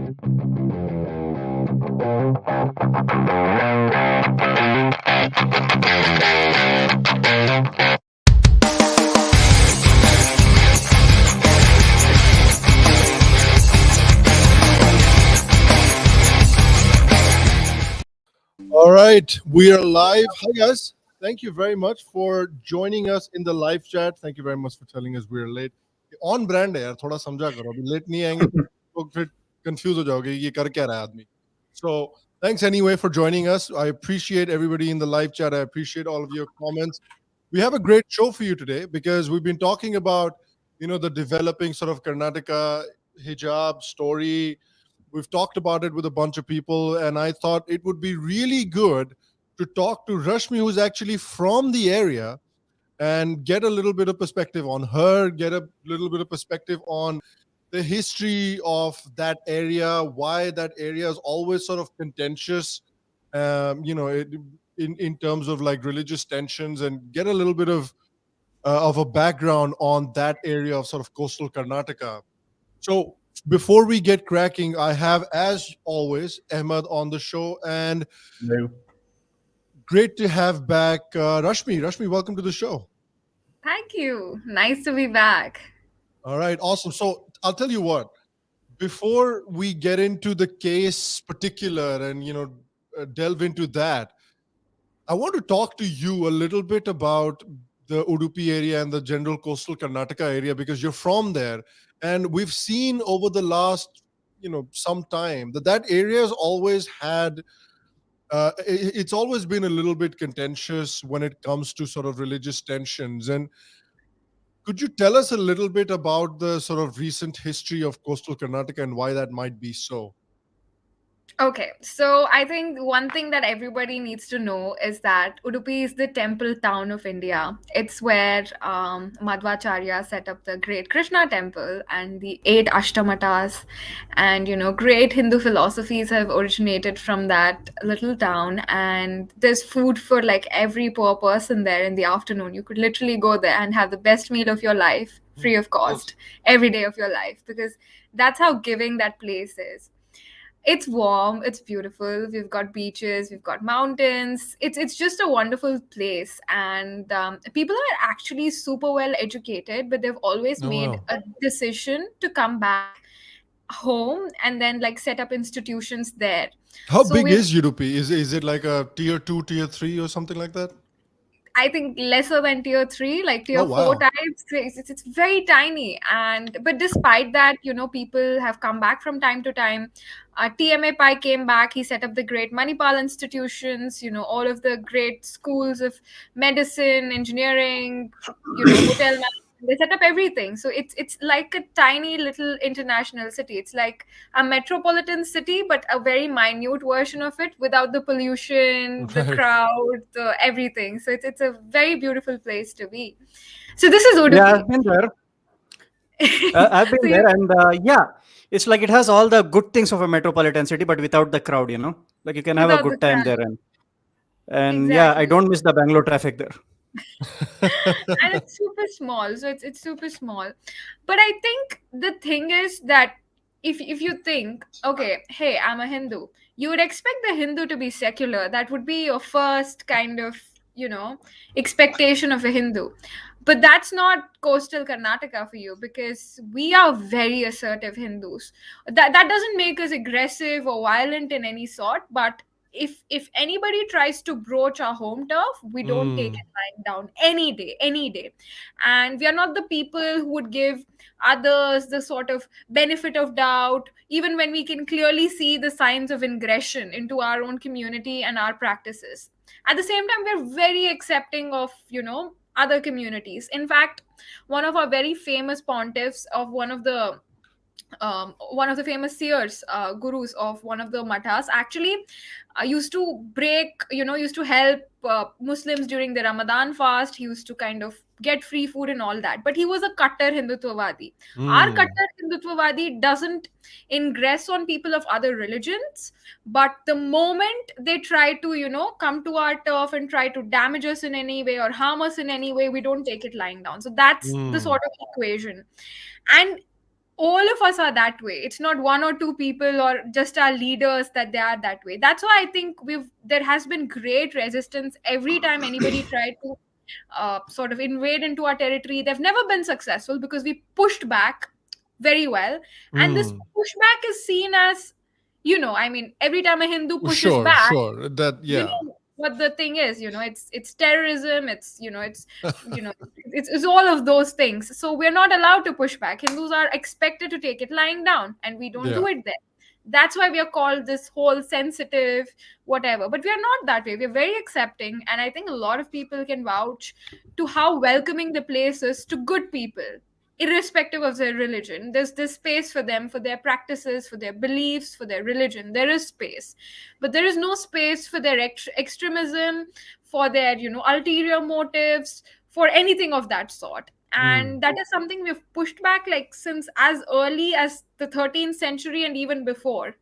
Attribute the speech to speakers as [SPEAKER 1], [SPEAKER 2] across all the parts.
[SPEAKER 1] All right, we are live. Hi guys, thank you very much for joining us in the live chat. Thank you very much for telling us we're late. On brand है यार, थोड़ा समझा करो. अभी late नहीं आएंगे तो लोग फिर confuse हो जाओगे ये कर क्या रहा है आदमी. So thanks anyway for joining us. I appreciate everybody in the live chat. I appreciate all of your comments. We have a great show for you today because we've been talking about the developing sort of Karnataka hijab story. We've talked about it with a bunch of people, and I thought it would be really good to talk to Rashmi, who's actually from the area, and get a little bit of perspective on her, get a little bit of perspective on the history of that area, why that area is always sort of contentious, in terms of like religious tensions, and get a little bit of a background on that area of sort of coastal Karnataka. So before we get cracking, I have, as always, Ahmed on the show, and
[SPEAKER 2] Hello.
[SPEAKER 1] great to have back Rashmi. Rashmi, welcome to the show.
[SPEAKER 3] Thank you. Nice to be back.
[SPEAKER 1] All right, awesome. So I'll tell you what, before we get into the case particular and delve into that, I want to talk to you a little bit about the Udupi area and the general coastal Karnataka area because you're from there. And we've seen over the last, some time that area has always had, it's always been a little bit contentious when it comes to sort of religious tensions. And could you tell us a little bit about the sort of recent history of coastal Karnataka and why that might be so?
[SPEAKER 3] Okay, so I think one thing that everybody needs to know is that Udupi is the temple town of India. It's where Madhvacharya set up the great Krishna temple and the 8 Ashtamatas, and great Hindu philosophies have originated from that little town. And there's food for like every poor person there in the afternoon. You could literally go there and have the best meal of your life, free of cost, every day of your life, because that's how giving that place is. It's warm, it's beautiful, we've got beaches, we've got mountains. It's just a wonderful place, and people are actually super well educated, but they've always made a decision to come back home and then like set up institutions there.
[SPEAKER 1] How big is Udupi? Is it like a tier 2, tier 3 or something like that?
[SPEAKER 3] I think lesser than tier 3, like tier 4 types. It's very tiny. But despite that, people have come back from time to time. TMA Pai came back. He set up the great Manipal institutions, all of the great schools of medicine, engineering, hotel management. They set up everything. So it's like a tiny little international city. It's like a metropolitan city, but a very minute version of it without the pollution, the crowd, the everything. So it's a very beautiful place to be. So this is Udupi.
[SPEAKER 2] Yeah, I've been there. I've been there, and it's like it has all the good things of a metropolitan city, but without the crowd. Like you can have a good time there, and exactly. Yeah, I don't miss the Bangalore traffic there.
[SPEAKER 3] And it's super small, so it's super small. But I think the thing is that if you think, okay, hey, I'm a Hindu, you would expect the Hindu to be secular. That would be your first kind of expectation of a Hindu. But that's not coastal Karnataka for you, because we are very assertive Hindus. That doesn't make us aggressive or violent in any sort, but if anybody tries to broach our home turf, we don't take it lying down any day. And we are not the people who would give others the sort of benefit of doubt, even when we can clearly see the signs of ingression into our own community and our practices. At the same time, we're very accepting of other communities. In fact, one of our very famous pontiffs of one of the famous seers, gurus of one of the mathas, actually used to help Muslims during the Ramadan fast. He used to kind of get free food and all that. But he was a Kattar Hindutvavadi. Our Kattar Hindutvavadi doesn't ingress on people of other religions, but the moment they try to, come to our turf and try to damage us in any way or harm us in any way, we don't take it lying down. So that's the sort of equation. And all of us are that way. It's not one or two people or just our leaders that they are that way. That's why I think there has been great resistance every time anybody tried to sort of invade into our territory. They've never been successful because we pushed back very well. And this
[SPEAKER 1] Hmm.
[SPEAKER 3] pushback is seen as, I mean, every time a Hindu pushes
[SPEAKER 1] Sure,
[SPEAKER 3] back,
[SPEAKER 1] sure. That,
[SPEAKER 3] you
[SPEAKER 1] yeah.
[SPEAKER 3] know what the thing is, it's terrorism, it's all of those things. So we're not allowed to push back. Hindus are expected to take it lying down, and we don't do
[SPEAKER 1] Yeah.
[SPEAKER 3] it there. That's why we are called this whole sensitive whatever, but we are not that way. We're very accepting, and I think a lot of people can vouch to how welcoming the place is to good people, irrespective of their religion. There's this space for them, for their practices, for their beliefs, for their religion. There is space, but there is no space for their extremism, for their ulterior motives, for anything of that sort.
[SPEAKER 1] Hmm.
[SPEAKER 3] And that is something we've pushed back, like, since as early as the 13th century and even before.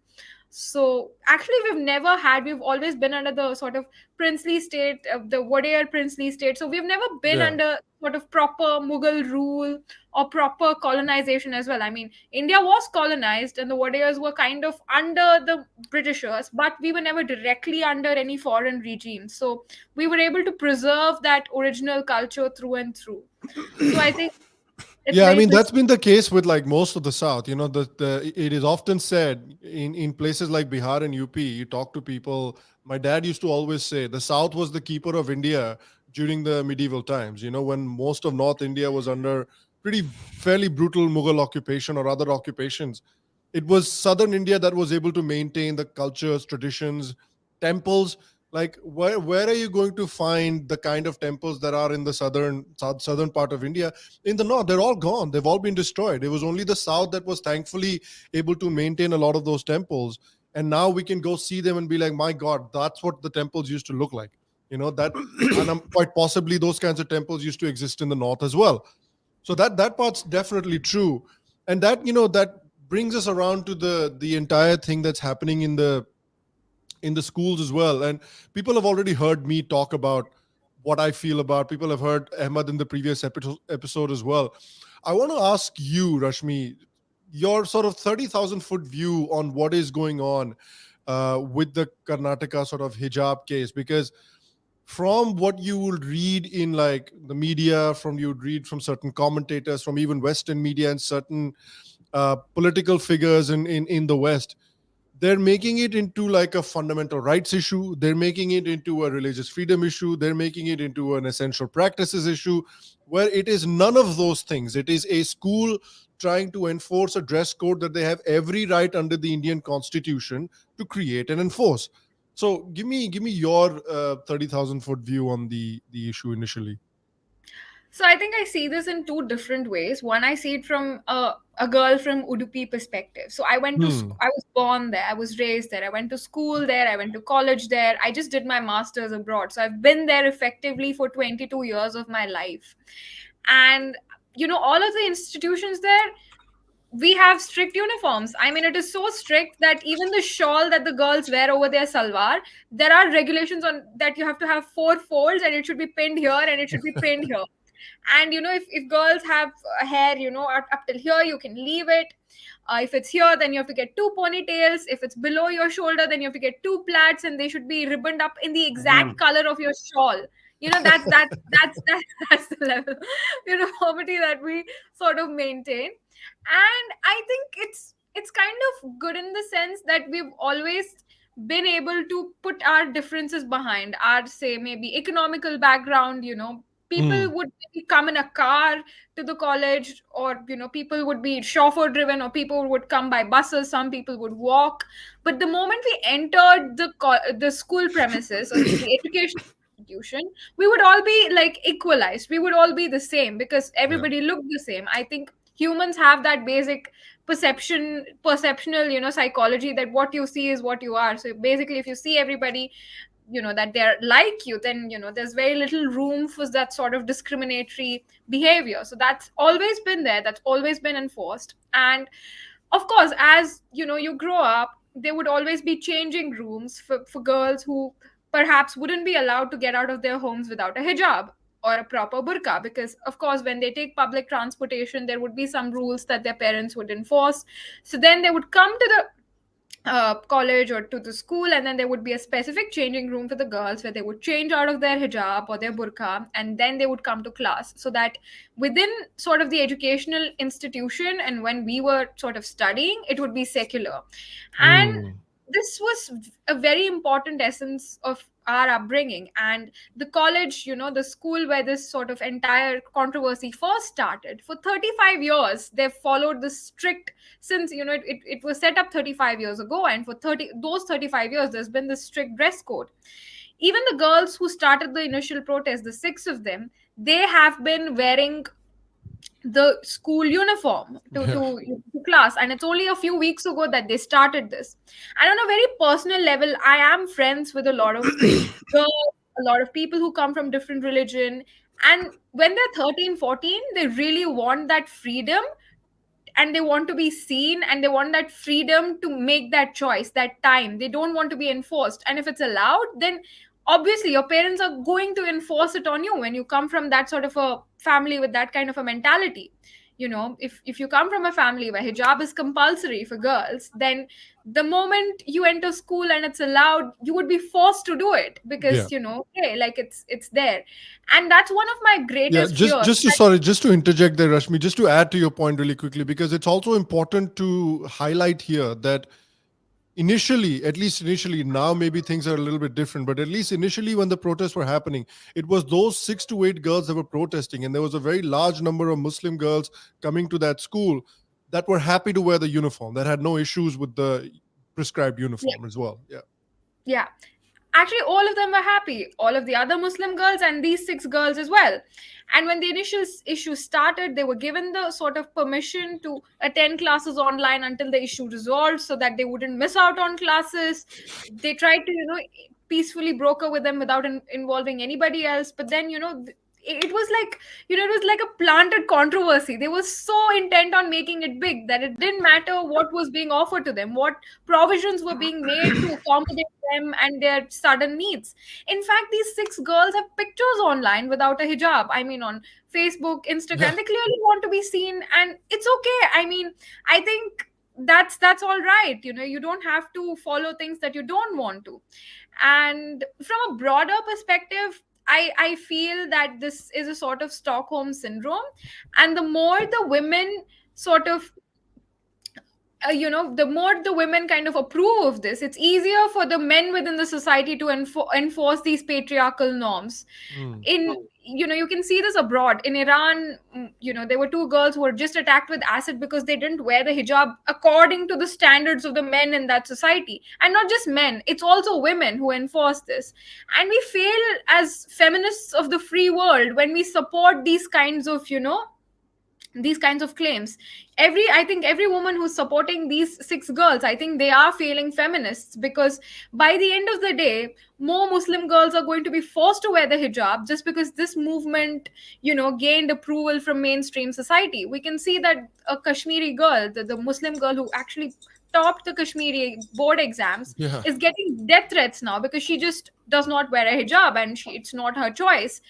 [SPEAKER 3] So actually, we've always been under the sort of princely state, the Wadiyar princely state. So we've never been
[SPEAKER 1] Yeah.
[SPEAKER 3] under sort of proper Mughal rule or proper colonization as well. I mean, India was colonized and the Wadiyars were kind of under the Britishers, but we were never directly under any foreign regime. So we were able to preserve that original culture through and through. So I think it's
[SPEAKER 1] Yeah, I
[SPEAKER 3] very
[SPEAKER 1] mean that's
[SPEAKER 3] pristine.
[SPEAKER 1] been the case with like most of the South. You know, the it is often said in places like Bihar and UP. You talk to people. My dad used to always say the South was the keeper of India during the medieval times. You know, when most of North India was under pretty fairly brutal Mughal occupation or other occupations, it was Southern India that was able to maintain the cultures, traditions, temples. Like where are you going to find the kind of temples that are in the southern part of India? In the north, they're all gone. They've all been destroyed. It was only the south that was thankfully able to maintain a lot of those temples. And now we can go see them and be like, my God, that's what the temples used to look like. You know, that, and quite possibly those kinds of temples used to exist in the north as well. So that part's definitely true. And that, that brings us around to the entire thing that's happening in the schools as well. And people have already heard me talk about what I feel about. People have heard Ahmed in the previous episode as well. I want to ask you, Rashmi, your sort of 30,000 foot view on what is going on with the Karnataka sort of hijab case, because from what you would read in like the media, from you would read from certain commentators, from even Western media and certain political figures in the West, they're making it into like a fundamental rights issue. They're making it into a religious freedom issue. They're making it into an essential practices issue, where it is none of those things. It is a school trying to enforce a dress code that they have every right under the Indian Constitution to create and enforce. So give me your 30,000 foot view on the issue initially.
[SPEAKER 3] So I think I see this in two different ways. One, I see it from a girl from Udupi perspective. So
[SPEAKER 1] Hmm.
[SPEAKER 3] I was born there, I was raised there, I went to school there, I went to college there, I just did my master's abroad. So I've been there effectively for 22 years of my life. And, all of the institutions there, we have strict uniforms. I mean, it is so strict that even the shawl that the girls wear over their salwar, there are regulations on that. You have to have four folds and it should be pinned here and it should be pinned here. And if girls have hair up till here, you can leave it. If it's here, then you have to get two ponytails. If it's below your shoulder, then you have to get two plaits, and they should be ribboned up in the exact
[SPEAKER 2] Damn.
[SPEAKER 3] color of your shawl. That's the level uniformity that we sort of maintain. And I think it's kind of good in the sense that we've always been able to put our differences behind our, say, maybe economical background. People
[SPEAKER 1] Hmm.
[SPEAKER 3] would maybe come in a car to the college, or people would be chauffeur driven, or people would come by buses, some people would walk. But the moment we entered the school premises, or the education institution, we would all be like equalized. We would all be the same because
[SPEAKER 1] Yeah.
[SPEAKER 3] everybody looked the same. I think humans have that basic perceptional psychology, that what you see is what you are. So basically, if you see everybody that they're like you, then there's very little room for that sort of discriminatory behavior. So that's always been there, that's always been enforced. And of course, as you grow up, there would always be changing rooms for girls who perhaps wouldn't be allowed to get out of their homes without a hijab, or a proper burqa, because of course when they take public transportation there would be some rules that their parents would enforce. So then they would come to the college or to the school, and then there would be a specific changing room for the girls where they would change out of their hijab or their burqa, and then they would come to class, so that within sort of the educational institution and when we were sort of studying, it would be secular. And
[SPEAKER 1] Hmm.
[SPEAKER 3] this was a very important essence of our upbringing. And the college, the school where this sort of entire controversy first started, for 35 years they've followed this strict, since it was set up 35 years ago, and for 35 years there's been this strict dress code. Even the girls who started the initial protest, the six of them, they have been wearing the school uniform
[SPEAKER 1] Yeah.
[SPEAKER 3] to class, and it's only a few weeks ago that they started this. And on a very personal level, I am friends with a lot of girls, a lot of people who come from different religion, and when they're 13, 14, they really want that freedom, and they want to be seen, and they want that freedom to make that choice, that time. They don't want to be enforced, and if it's allowed, then obviously your parents are going to enforce it on you when you come from that sort of a family with that kind of a mentality. If you come from a family where hijab is compulsory for girls, then the moment you enter school and it's allowed, you would be forced to do it
[SPEAKER 1] Yeah.
[SPEAKER 3] because okay, like it's there. And that's one of my
[SPEAKER 1] Yeah,
[SPEAKER 3] greatest
[SPEAKER 1] just
[SPEAKER 3] fears.
[SPEAKER 1] just to sorry, just to interject there, Rashmi, just to add to your point really quickly, because it's also important to highlight here that initially, at least initially, now maybe things are a little bit different, but at least initially when the protests were happening, it was those 6 to 8 girls that were protesting, and there was a very large number of Muslim girls coming to that school that were happy to wear the uniform, that had no issues with the prescribed
[SPEAKER 3] Yeah,
[SPEAKER 1] uniform as well. Yeah.
[SPEAKER 3] yeah. Actually, all of them were happy, all of the other Muslim girls and these six girls as well. And when the initial issue started, they were given the sort of permission to attend classes online until the issue resolved, so that they wouldn't miss out on classes. They tried to peacefully broker with them without involving anybody else. But then it was like it was like a planted controversy. They were so intent on making it big that it didn't matter what was being offered to them, what provisions were being made to accommodate them and their sudden needs. In fact, these six girls have pictures online without a hijab. I mean, on Facebook,
[SPEAKER 1] Yeah.
[SPEAKER 3] Instagram, they clearly want to be seen, and it's okay. I mean, I think that's all right. You don't have to follow things that you don't want to. And from a broader perspective, I feel that this is a sort of Stockholm syndrome, and the more the women sort of the more the women kind of approve of this, it's easier for the men within the society to enforce these patriarchal norms.
[SPEAKER 1] Mm.
[SPEAKER 3] In you can see this abroad. In Iran, there were two girls who were just attacked with acid because they didn't wear the hijab according to the standards of the men in that society. And not just men, it's also women who enforce this. And we fail as feminists of the free world when we support these kinds of claims. I think every woman who's supporting these six girls, I think they are failing feminists, because by the end of the day, more Muslim girls are going to be forced to wear the hijab just because this movement gained approval from mainstream society. We can see that a Kashmiri girl, the Muslim girl who actually topped the Kashmiri board exams,
[SPEAKER 1] Yeah.
[SPEAKER 3] is getting death threats now because she just does not wear a hijab, and it's not her choice.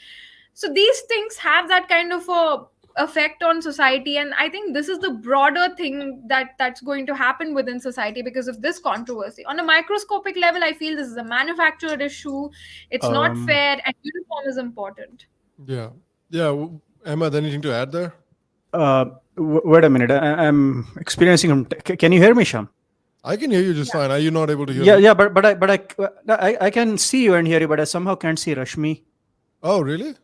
[SPEAKER 3] So these things have that kind of a effect on society, and I think this is the broader thing that's going to happen within society because of this controversy. On a microscopic level, I feel this is a manufactured issue. It's not
[SPEAKER 2] Um,
[SPEAKER 3] fair, and uniform is important.
[SPEAKER 1] Yeah. Yeah. Ahmed, anything to add there?
[SPEAKER 2] Wait a minute. I'm experiencing. Can you hear me, Sham?
[SPEAKER 1] I can hear you just fine. Are you not able to hear
[SPEAKER 2] Yeah,
[SPEAKER 1] me?
[SPEAKER 2] yeah, but I can see you and hear you, but I somehow can't see Rashmi.
[SPEAKER 1] Oh, really?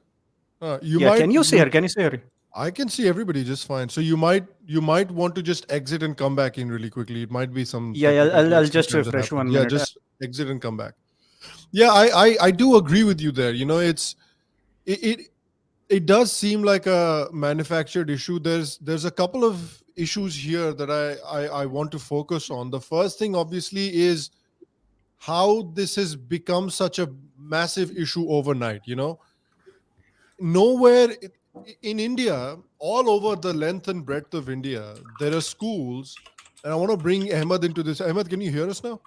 [SPEAKER 1] You
[SPEAKER 2] Yeah,
[SPEAKER 1] might.
[SPEAKER 2] can you see her? Can you see her?
[SPEAKER 1] I can see everybody just fine. So you might want to just exit and come back in really quickly. It might be some.
[SPEAKER 2] Yeah,
[SPEAKER 1] technical
[SPEAKER 2] I'll
[SPEAKER 1] glitch
[SPEAKER 2] just
[SPEAKER 1] sometimes that
[SPEAKER 2] refresh
[SPEAKER 1] happens.
[SPEAKER 2] 1
[SPEAKER 1] Yeah,
[SPEAKER 2] minute.
[SPEAKER 1] just exit and come back. Yeah, I do agree with you there. It does seem like a manufactured issue. There's a couple of issues here that I want to focus on. The first thing obviously is how this has become such a massive issue overnight. Nowhere in India, all over the length and breadth of India, there are schools, and I want to bring Ahmed into this. Ahmed, can you hear us now?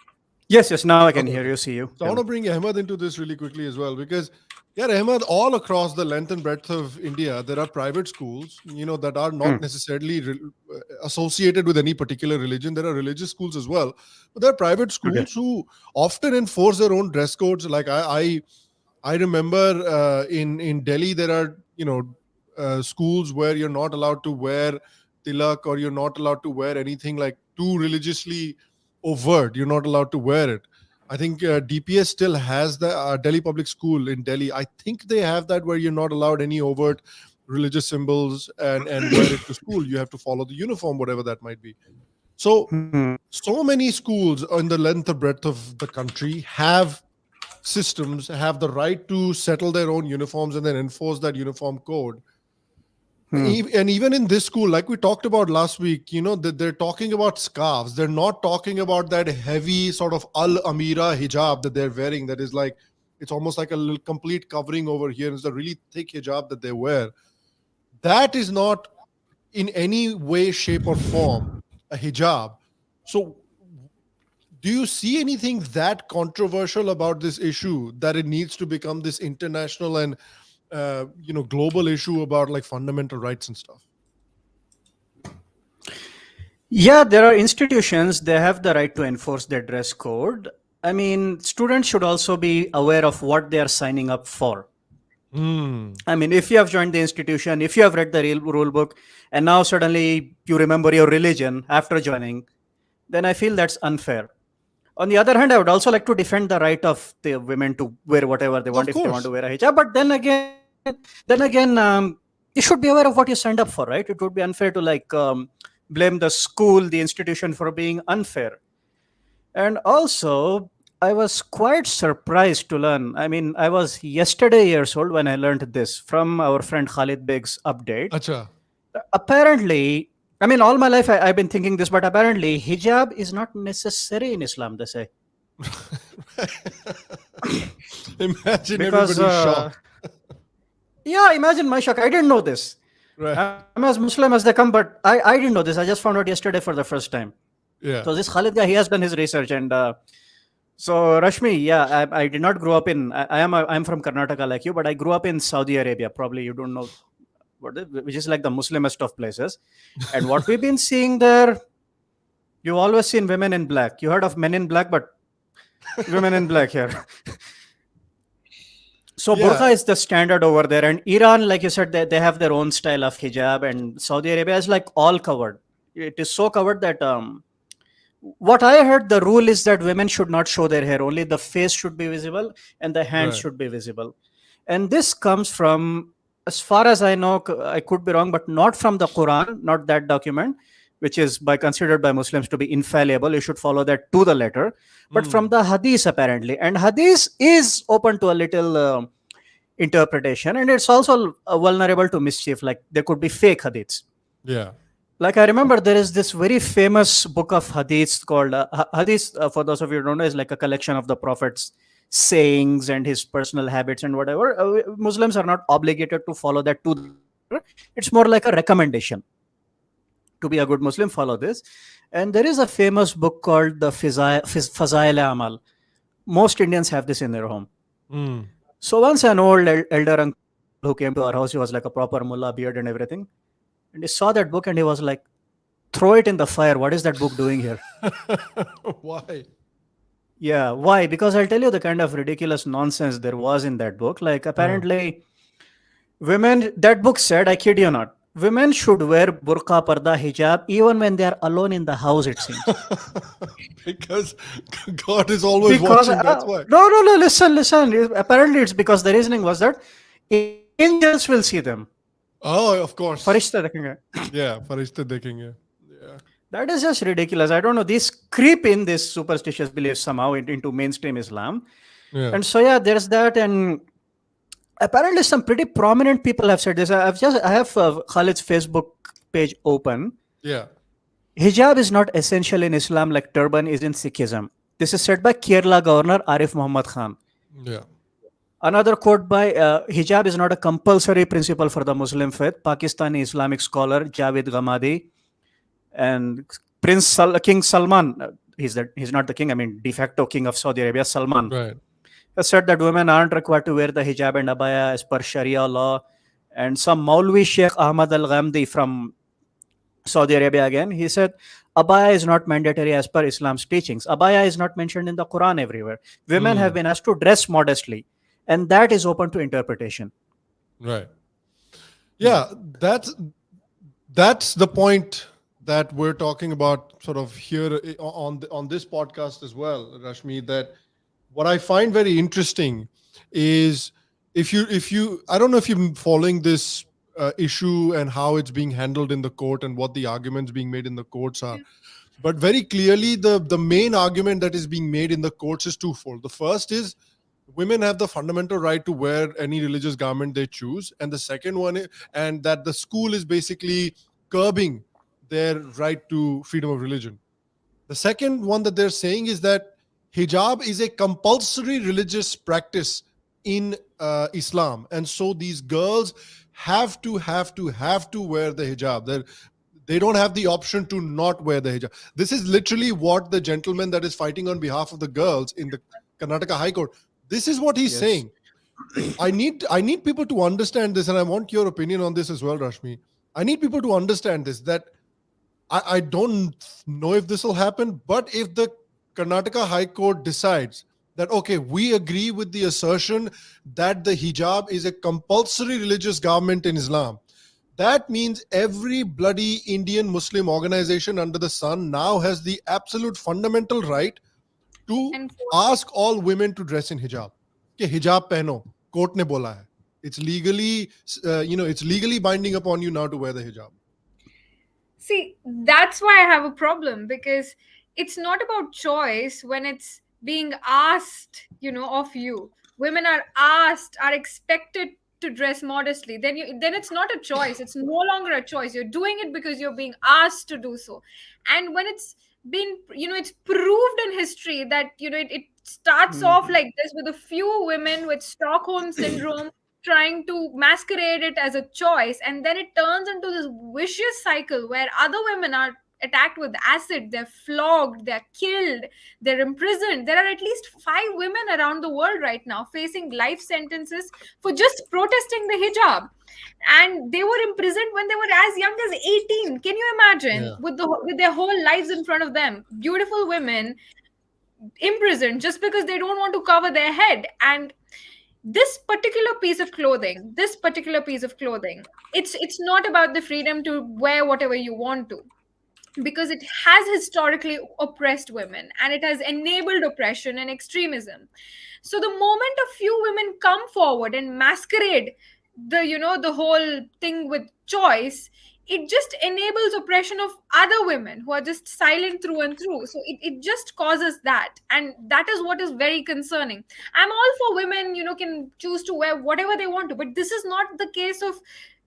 [SPEAKER 2] Yes, now I can
[SPEAKER 1] Okay,
[SPEAKER 2] hear
[SPEAKER 1] okay.
[SPEAKER 2] you, see you.
[SPEAKER 1] So I
[SPEAKER 2] Tell
[SPEAKER 1] want
[SPEAKER 2] me.
[SPEAKER 1] to bring Ahmed into this really quickly as well, because Yeah, Ahmed, all across the length and breadth of India, there are private schools, that are not necessarily associated with any particular religion. There are religious schools as well, but there are private
[SPEAKER 2] Okay.
[SPEAKER 1] schools who often enforce their own dress codes. Like I remember in Delhi, there are schools where you're not allowed to wear tilak, or you're not allowed to wear anything like too religiously overt. You're not allowed to wear it. I think DPS still has the Delhi Public School in Delhi. I think they have that where you're not allowed any overt religious symbols and wear it to school. You have to follow the uniform, whatever that might be. So many schools in the length and breadth of the country have systems, have the right to settle their own uniforms and then enforce that uniform code. And even in this school, like we talked about last week, that they're talking about scarves. They're not talking about that heavy sort of al amira hijab that they're wearing. That is like, it's almost like a little complete covering over here. It's a really thick hijab that they wear. That is not in any way, shape, or form a hijab. So, do you see anything that controversial about this issue that it needs to become this international and global issue about like fundamental rights and stuff?
[SPEAKER 2] Yeah, there are institutions, they have the right to enforce their dress code. I mean, students should also be aware of what they are signing up for. I mean, if you have joined the institution, if you have read the rule book, and now suddenly you remember your religion after joining, then I feel that's unfair. On the other hand, I would also like to defend the right of the women to wear whatever they want
[SPEAKER 1] Of
[SPEAKER 2] if they want
[SPEAKER 1] course.
[SPEAKER 2] to wear a hijab. But then again, you should be aware of what you signed up for, right? It would be unfair to blame the school, the institution for being unfair. And also, I was quite surprised to learn. I mean, I was yesterday years old when I learned this from our friend Khalid Beg's update.
[SPEAKER 1] Acha.
[SPEAKER 2] Apparently, I mean, all my life I've been thinking this, but apparently, hijab is not necessary in Islam, they say.
[SPEAKER 1] Imagine
[SPEAKER 2] Because,
[SPEAKER 1] everybody's shocked.
[SPEAKER 2] yeah, imagine my shock. I didn't know this.
[SPEAKER 1] Right.
[SPEAKER 2] I'm as Muslim as they come, but I didn't know this. I just found out yesterday for the first time.
[SPEAKER 1] Yeah.
[SPEAKER 2] So this Khalid guy, he has done his research, and so Rashmi, yeah, I did not grow up in. I'm from Karnataka like you, but I grew up in Saudi Arabia. Probably you don't know which is like the Muslimest of places. And what we've been seeing there, you've always seen women in black. You heard of men in black, but women in black here. So
[SPEAKER 1] Yeah.
[SPEAKER 2] burqa is the standard over there, and Iran, like you said, they have their own style of hijab, and Saudi Arabia is like all covered. It is so covered that what I heard, the rule is that women should not show their hair; only the face should be visible and the hands
[SPEAKER 1] Right.
[SPEAKER 2] should be visible. And this comes from, as far as I know, I could be wrong, but not from the Quran, not that document, which is considered by Muslims to be infallible. You should follow that to the letter, but from the Hadith apparently, and Hadith is open to a little interpretation, and it's also vulnerable to mischief. Like there could be fake Hadiths.
[SPEAKER 1] Yeah.
[SPEAKER 2] Like I remember there is this very famous book of Hadiths called Hadith. For those of you who don't know, is like a collection of the Prophet's sayings and his personal habits and whatever. Muslims are not obligated to follow that to the letter. It's more like a recommendation. To be a good Muslim, follow this. And there is a famous book called the Fazail Amal. Most Indians have this in their home. So once an old elder uncle who came to our house, he was like a proper mullah, beard and everything. And he saw that book and he was like, throw it in the fire. What is that book doing here?
[SPEAKER 1] Why?
[SPEAKER 2] Yeah, why? Because I'll tell you the kind of ridiculous nonsense there was in that book. Like apparently, women, that book said, I kid you not, women should wear burqa, parda, hijab even when they are alone in the house, it seems.
[SPEAKER 1] Because God is always watching. That's why.
[SPEAKER 2] No, listen. Apparently, it's because the reasoning was that angels will see them.
[SPEAKER 1] Oh, of course.
[SPEAKER 2] Farishta dekhenge.
[SPEAKER 1] Yeah, farishte dekhenge. Yeah.
[SPEAKER 2] That is just ridiculous. I don't know. These creep in this superstitious beliefs somehow into mainstream Islam.
[SPEAKER 1] Yeah.
[SPEAKER 2] And so, yeah, there's that. And apparently, some pretty prominent people have said this. I have Khalid's Facebook page open.
[SPEAKER 1] Yeah.
[SPEAKER 2] Hijab is not essential in Islam like turban is in Sikhism. This is said by Kerala Governor Arif Muhammad Khan.
[SPEAKER 1] Yeah.
[SPEAKER 2] Another quote by hijab is not a compulsory principle for the Muslim faith. Pakistani Islamic scholar Javed Ghamadi and King Salman, he's not the king, I mean de facto king of Saudi Arabia, Salman.
[SPEAKER 1] Right.
[SPEAKER 2] has said that women aren't required to wear the hijab and abaya as per Sharia law. And some Maulvi Sheikh Ahmad Al Ghamdi from Saudi Arabia again, he said, abaya is not mandatory as per Islam's teachings. Abaya is not mentioned in the Quran everywhere. Women have
[SPEAKER 1] Hmm.
[SPEAKER 2] been asked to dress modestly, and that is open to interpretation.
[SPEAKER 1] Right.
[SPEAKER 2] Hmm.
[SPEAKER 1] Yeah, that's the point that we're talking about sort of here on this podcast as well, Rashmi. That what I find very interesting is if you I don't know if you've been following this issue and how it's being handled in the court and what the arguments being made in the courts are. But very clearly, the main argument that is being made in the courts is twofold. The first is women have the fundamental right to wear any religious garment they choose, and the second one and that the school is basically curbing their right to freedom of religion. The second one that they're saying is that hijab is a compulsory religious practice in Islam, and so these girls have to wear the hijab. They don't have the option to not wear the hijab. This is literally what the gentleman that is fighting on behalf of the girls in the Karnataka High Court. This is what he's
[SPEAKER 2] Yes.
[SPEAKER 1] saying. I need people to understand this, and I want your opinion on this as well, Rashmi. I need people to understand this, that I don't know if this will happen, but if the Karnataka High Court decides that, okay, we agree with the assertion that the hijab is a compulsory religious garment in Islam, that means every bloody Indian Muslim organization under the sun now has the absolute fundamental right to
[SPEAKER 3] And for
[SPEAKER 1] ask all women to dress in hijab. कि hijab पहनो, court ने बोला है. It's legally, it's legally binding upon you now to wear the hijab.
[SPEAKER 3] See, that's why I have a problem, because it's not about choice when it's being asked, of you. Women are asked, are expected to dress modestly. Then it's not a choice. It's no longer a choice. You're doing it because you're being asked to do so. And when it's been, it's proved in history that, it starts off
[SPEAKER 2] Mhm.
[SPEAKER 3] like this with a few women with Stockholm syndrome trying to masquerade it as a choice, and then it turns into this vicious cycle where other women are attacked with acid, they're flogged, they're killed, they're imprisoned. There are at least 5 women around the world right now facing life sentences for just protesting the hijab, and they were imprisoned when they were as young as 18. Can you imagine,
[SPEAKER 1] Yeah.
[SPEAKER 3] with their whole lives in front of them, beautiful women imprisoned just because they don't want to cover their head. And this particular piece of clothing, it's not about the freedom to wear whatever you want to, because it has historically oppressed women and it has enabled oppression and extremism. So the moment a few women come forward and masquerade the whole thing with choice, it just enables oppression of other women who are just silent through and through. So it just causes that, and that is what is very concerning. I'm all for women, can choose to wear whatever they want to, but this is not the case of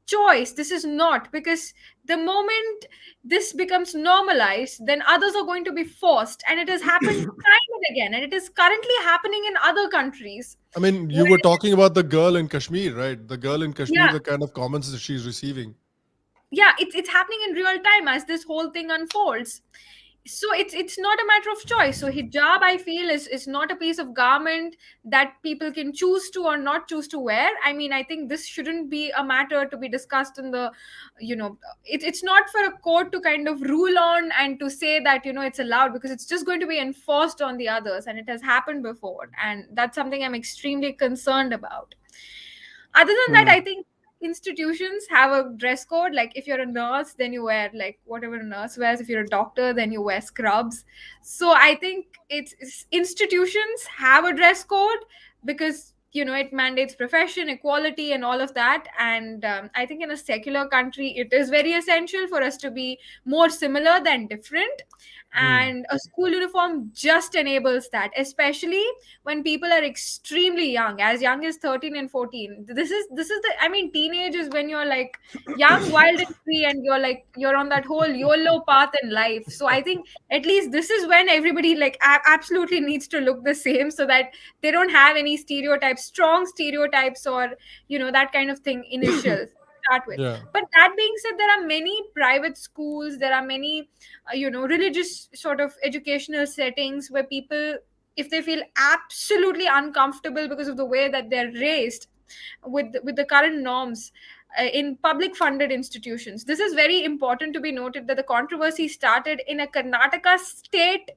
[SPEAKER 3] choice. This is not, because the moment this becomes normalized, then others are going to be forced, and it has happened time and again, and it is currently happening in other countries
[SPEAKER 1] I mean, you
[SPEAKER 3] where,
[SPEAKER 1] were talking about the girl in Kashmir, right? The girl in Kashmir,
[SPEAKER 3] yeah,
[SPEAKER 1] the kind of comments that she's receiving.
[SPEAKER 3] yeah, it's happening in real time as this whole thing unfolds. So it's not a matter of choice. So hijab, I feel, is not a piece of garment that people can choose to or not choose to wear. I mean, I think this shouldn't be a matter to be discussed in the, it's not for a court to kind of rule on and to say that, it's allowed, because it's just going to be enforced on the others, and it has happened before, and that's something I'm extremely concerned about. Other than that, I
[SPEAKER 2] Hmm.
[SPEAKER 3] think institutions have a dress code. Like, if you're a nurse, then you wear like whatever a nurse wears. If you're a doctor, then you wear scrubs. So I think it's institutions have a dress code, because it mandates profession equality and all of that. And I think in a secular country, it is very essential for us to be more similar than different,
[SPEAKER 1] Hmm.
[SPEAKER 3] and a school uniform just enables that, especially when people are extremely young as 13 and 14. This is the, I mean, teenage is when you're like young, wild and free, and you're on that whole YOLO path in life. So I think at least this is when everybody like absolutely needs to look the same, so that they don't have any stereotypes, strong stereotypes, or that kind of thing initial start with.
[SPEAKER 1] Yeah.
[SPEAKER 3] But that being said, there are many private schools, there are many religious sort of educational settings where people if they feel absolutely uncomfortable because of the way that they're raised with the current norms in public funded institutions. This is very important to be noted, that the controversy started in a Karnataka state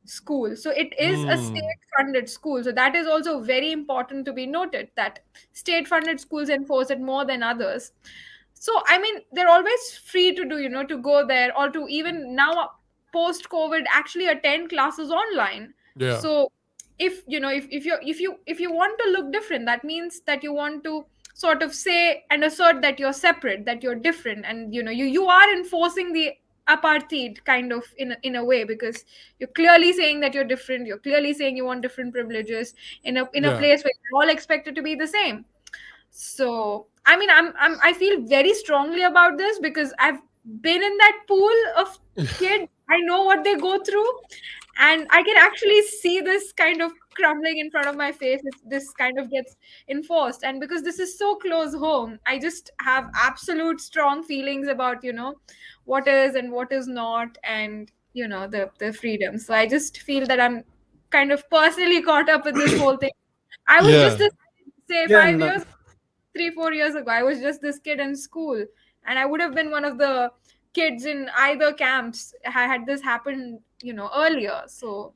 [SPEAKER 3] school. So it is a
[SPEAKER 1] Hmm.
[SPEAKER 3] state funded school. So that is also very important to be noted, that state funded schools enforce it more than others. So I mean, they're always free to do, to go there, or to even now post COVID actually attend classes online.
[SPEAKER 1] Yeah.
[SPEAKER 3] So if you want to look different, that means that you want to sort of say and assert that you're separate, that you're different, and you are enforcing the apartheid kind of in a way, because you're clearly saying that you're different, you're clearly saying you want different privileges in a
[SPEAKER 1] Yeah.
[SPEAKER 3] place where you're all expected to be the same. So I mean, I feel very strongly about this because I've been in that pool of kid. I know what they go through, and I can actually see this kind of crumbling in front of my face if this kind of gets enforced. And because this is so close home, I just have absolute strong feelings about what is and what is not, and the freedom. So I just feel that I'm kind of personally caught up with this whole thing. I was just
[SPEAKER 1] Yeah.
[SPEAKER 3] this, say,
[SPEAKER 2] Yeah,
[SPEAKER 3] 5 years, 3 4 years ago, I was just this kid in school, and I would have been one of the kids in either camps had this happened earlier. So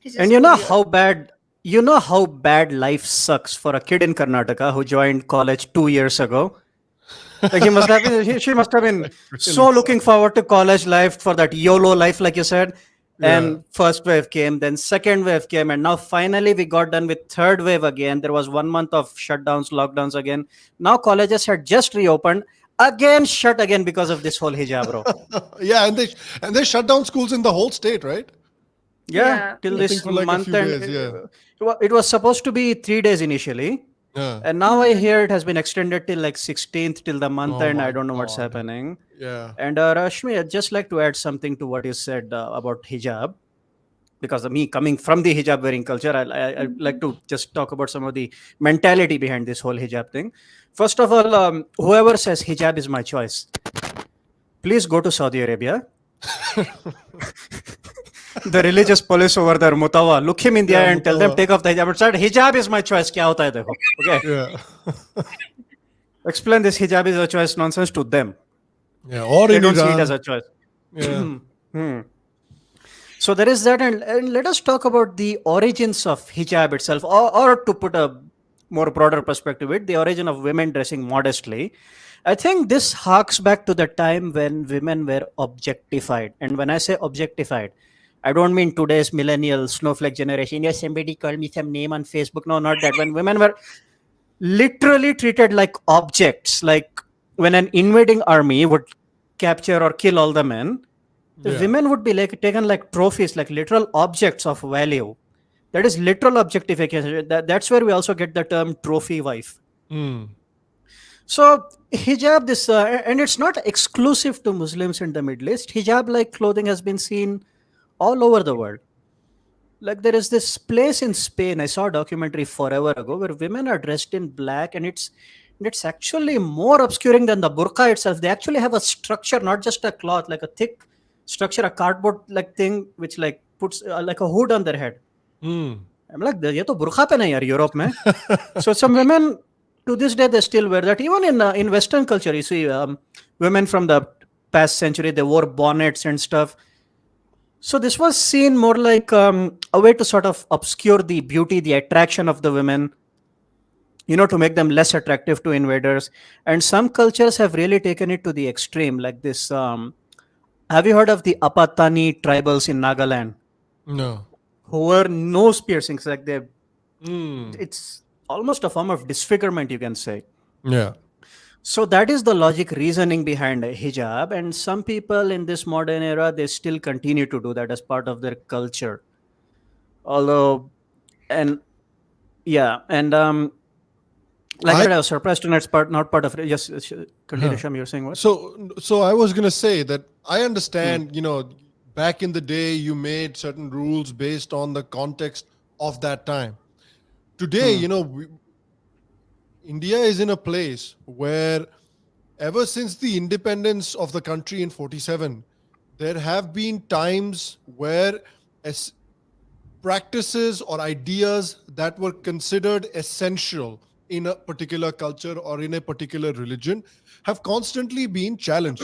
[SPEAKER 3] it's
[SPEAKER 2] and
[SPEAKER 3] just too weird.
[SPEAKER 2] you know how bad life sucks for a kid in Karnataka who joined college 2 years ago. Like she must have been
[SPEAKER 1] Really
[SPEAKER 2] so looking
[SPEAKER 1] sucks.
[SPEAKER 2] forward to college life, for that YOLO life, like you said.
[SPEAKER 1] Yeah.
[SPEAKER 2] And first wave came, then second wave came, and now finally we got done with third wave again. There was 1 month of shutdowns, lockdowns again. Now colleges had just reopened, again shut again because of this whole hijab, bro.
[SPEAKER 1] Yeah, and they shut down schools in the whole state, right?
[SPEAKER 2] Yeah,
[SPEAKER 3] Yeah.
[SPEAKER 2] till
[SPEAKER 1] I think
[SPEAKER 2] this
[SPEAKER 1] for like a
[SPEAKER 2] month,
[SPEAKER 1] few
[SPEAKER 2] and
[SPEAKER 1] days. Yeah.
[SPEAKER 2] it was supposed to be 3 days initially.
[SPEAKER 1] Yeah.
[SPEAKER 2] And now I hear it has been extended till like 16th till the month
[SPEAKER 1] Oh
[SPEAKER 2] end. I
[SPEAKER 1] my
[SPEAKER 2] don't know what's
[SPEAKER 1] God.
[SPEAKER 2] happening.
[SPEAKER 1] Yeah.
[SPEAKER 2] And Rashmi, I'd just like to add something to what you said about hijab, because of me coming from the hijab wearing culture. I'd like to just talk about some of the mentality behind this whole hijab thing. First of all, whoever says hijab is my choice, please go to Saudi Arabia. The religious police over there, Mutawa, look him in the
[SPEAKER 1] Yeah,
[SPEAKER 2] eye and tell them,
[SPEAKER 1] Mutawa.
[SPEAKER 2] take off the hijab. And said, hijab is my choice. Kya hota hai dekho? Okay.
[SPEAKER 1] Yeah.
[SPEAKER 2] Explain this hijab is a choice nonsense to them.
[SPEAKER 1] Yeah. Or
[SPEAKER 2] They
[SPEAKER 1] in
[SPEAKER 2] don't see it as
[SPEAKER 1] Iran.
[SPEAKER 2] a choice.
[SPEAKER 1] Yeah.
[SPEAKER 2] Hmm. So there is that, and let us talk about the origins of hijab itself, or to put a more broader perspective, it the origin of women dressing modestly. I think this harks back to the time when women were objectified, and when I say objectified, I don't mean today's millennial snowflake generation. Yes, somebody called me some name on Facebook. No, not that. When women were literally treated like objects, like when an invading army would capture or kill all the men, the
[SPEAKER 1] Yeah.
[SPEAKER 2] women would be like taken like trophies, like literal objects of value. That is literal objectification. That's where we also get the term trophy wife.
[SPEAKER 1] Mm.
[SPEAKER 2] So hijab, this and it's not exclusive to Muslims in the Middle East. Hijab like clothing has been seen all over the world. Like there is this place in Spain, I saw a documentary forever ago where women are dressed in black, and it's actually more obscuring than the burqa itself. They actually have a structure, not just a cloth, like a thick structure, a cardboard like thing, which like puts like a hood on their head.
[SPEAKER 1] Mm.
[SPEAKER 2] I'm like, ये तो बुरखा पे नहीं यार Europe में. So some women to this day they still wear that. Even in Western culture, you see women from the past century, they wore bonnets and stuff. So this was seen more like a way to sort of obscure the beauty, the attraction of the women, to make them less attractive to invaders. And some cultures have really taken it to the extreme, like this. Have you heard of the Apatani tribals in Nagaland,
[SPEAKER 1] No.
[SPEAKER 2] who wear nose piercings? Like
[SPEAKER 1] Mm.
[SPEAKER 2] it's almost a form of disfigurement, you can say.
[SPEAKER 1] Yeah.
[SPEAKER 2] So that is the logic reasoning behind hijab, and some people in this modern era they still continue to do that as part of their culture. Although, and yeah, and like I
[SPEAKER 1] I
[SPEAKER 2] said, I was surprised to know it's not part of it. Just continue,
[SPEAKER 1] Huh.
[SPEAKER 2] Sham. You're saying what?
[SPEAKER 1] So I was gonna say that I
[SPEAKER 2] Hmm.
[SPEAKER 1] understand, back in the day you made certain rules based on the context of that time. Today,
[SPEAKER 2] Hmm.
[SPEAKER 1] India is in a place where ever since the independence of the country in 47, there have been times where as practices or ideas that were considered essential in a particular culture or in a particular religion have constantly been challenged,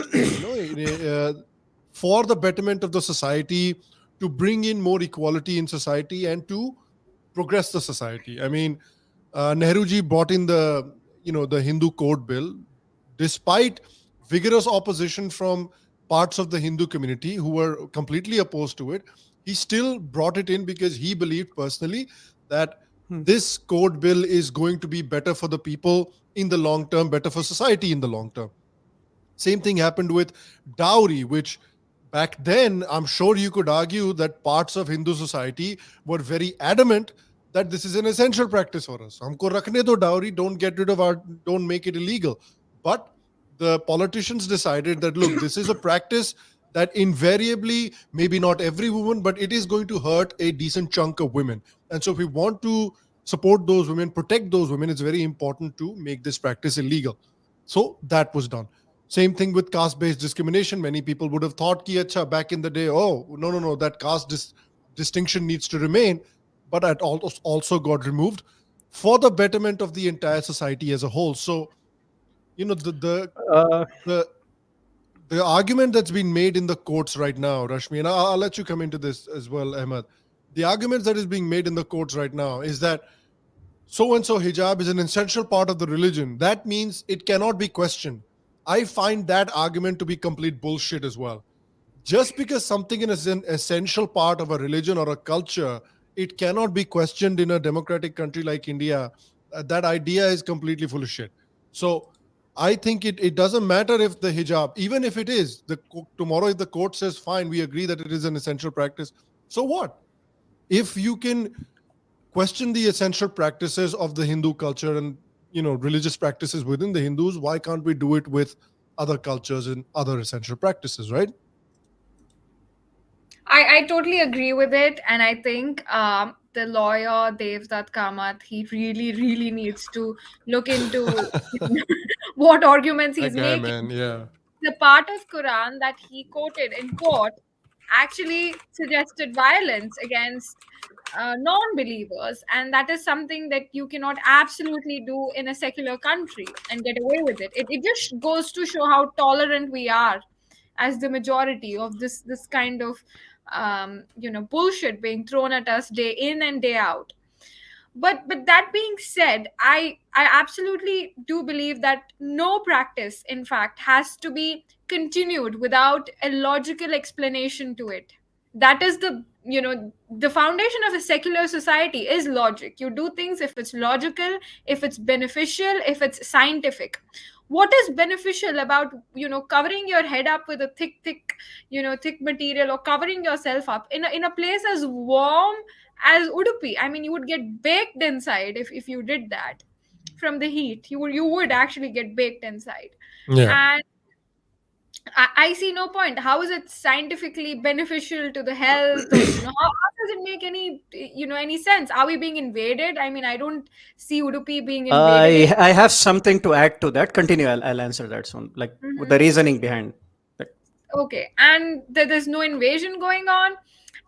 [SPEAKER 1] for the betterment of the society, to bring in more equality in society and to progress the society. I mean, Nehruji brought in the Hindu Code Bill, despite vigorous opposition from parts of the Hindu community who were completely opposed to it. He still brought it in because he believed personally that
[SPEAKER 2] Hmm.
[SPEAKER 1] this code bill is going to be better for the people in the long term, better for society in the long term. Same thing happened with dowry, which back then, I'm sure you could argue that parts of Hindu society were very adamant that this is an essential practice for us. Humko rakhne do dowry, don't get rid of our, don't make it illegal. But the politicians decided that, look, this is a practice that invariably, maybe not every woman, but it is going to hurt a decent chunk of women. And so if we want to support those women, protect those women, it's very important to make this practice illegal. So that was done. Same thing with caste-based discrimination. Many people would have thought, ki acha, back in the day, oh, no, no, no, that distinction needs to remain, but it also got removed for the betterment of the entire society as a whole. So, the
[SPEAKER 2] Uh,
[SPEAKER 1] the the argument that's been made in the courts right now, Rashmi, and I'll let you come into this as well, Ahmed. The argument that is being made in the courts right now is that so and so hijab is an essential part of the religion. That means it cannot be questioned. I find that argument to be complete bullshit as well. Just because something is an essential part of a religion or a culture, it cannot be questioned in a democratic country like India. That idea is completely full of shit. So I think it doesn't matter if the hijab, even if it is, tomorrow if the court says, fine, we agree that it is an essential practice, so what? If you can question the essential practices of the Hindu culture and religious practices within the Hindus, why can't we do it with other cultures and other essential practices, right?
[SPEAKER 3] I totally agree with it, and I think the lawyer Devdutt Kamath, he really really needs to look into what arguments
[SPEAKER 1] That
[SPEAKER 3] he's
[SPEAKER 1] guy,
[SPEAKER 3] making.
[SPEAKER 1] man, yeah.
[SPEAKER 3] The part of Quran that he quoted in court actually suggested violence against non-believers, and that is something that you cannot absolutely do in a secular country and get away with it. It just goes to show how tolerant we are as the majority of this kind of bullshit being thrown at us day in and day out. But that being said, I absolutely do believe that no practice in fact has to be continued without a logical explanation to it. That is the foundation of a secular society is logic. You do things if it's logical, if it's beneficial, if it's scientific. What is beneficial about covering your head up with a thick material, or covering yourself up in a place as warm as Udupi? I mean, you would get baked inside if you did that from the heat. You would actually get baked inside.
[SPEAKER 1] Yeah.
[SPEAKER 3] And I see no point. How is it scientifically beneficial to the health, or how does it make any sense? Are we being invaded? I mean, I don't see Udupi being invaded.
[SPEAKER 2] I have something to add to that. Continue. I'll answer that soon. Like with
[SPEAKER 3] Mhm.
[SPEAKER 2] the reasoning behind. Like,
[SPEAKER 3] Okay, and there's no invasion going on,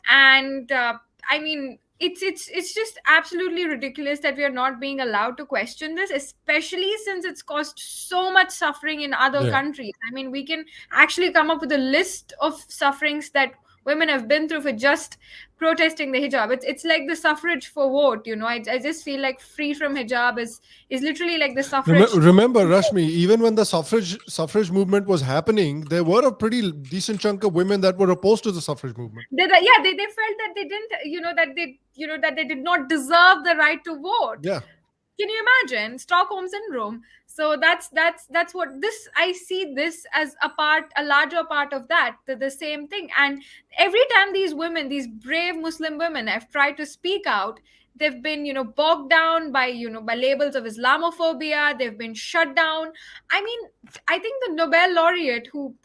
[SPEAKER 3] and I mean, it's just absolutely ridiculous that we are not being allowed to question this, especially since it's caused so much suffering in other
[SPEAKER 1] Yeah.
[SPEAKER 3] countries. I mean, we can actually come up with a list of sufferings that women have been through for just protesting the hijab. It's like the suffrage for vote. I just feel like free from hijab is literally like the suffrage.
[SPEAKER 1] Remember, Rashmi, even when the suffrage movement was happening, there were a pretty decent chunk of women that were opposed to the suffrage movement.
[SPEAKER 3] They felt that they didn't that they did not deserve the right to vote.
[SPEAKER 1] Yeah.
[SPEAKER 3] Can you imagine Stockholm syndrome? So that's what this, I see this as a larger part of that, the same thing. And every time these women, these brave Muslim women, have tried to speak out, they've been bogged down by by labels of Islamophobia. They've been shut down. I mean, I think the Nobel laureate who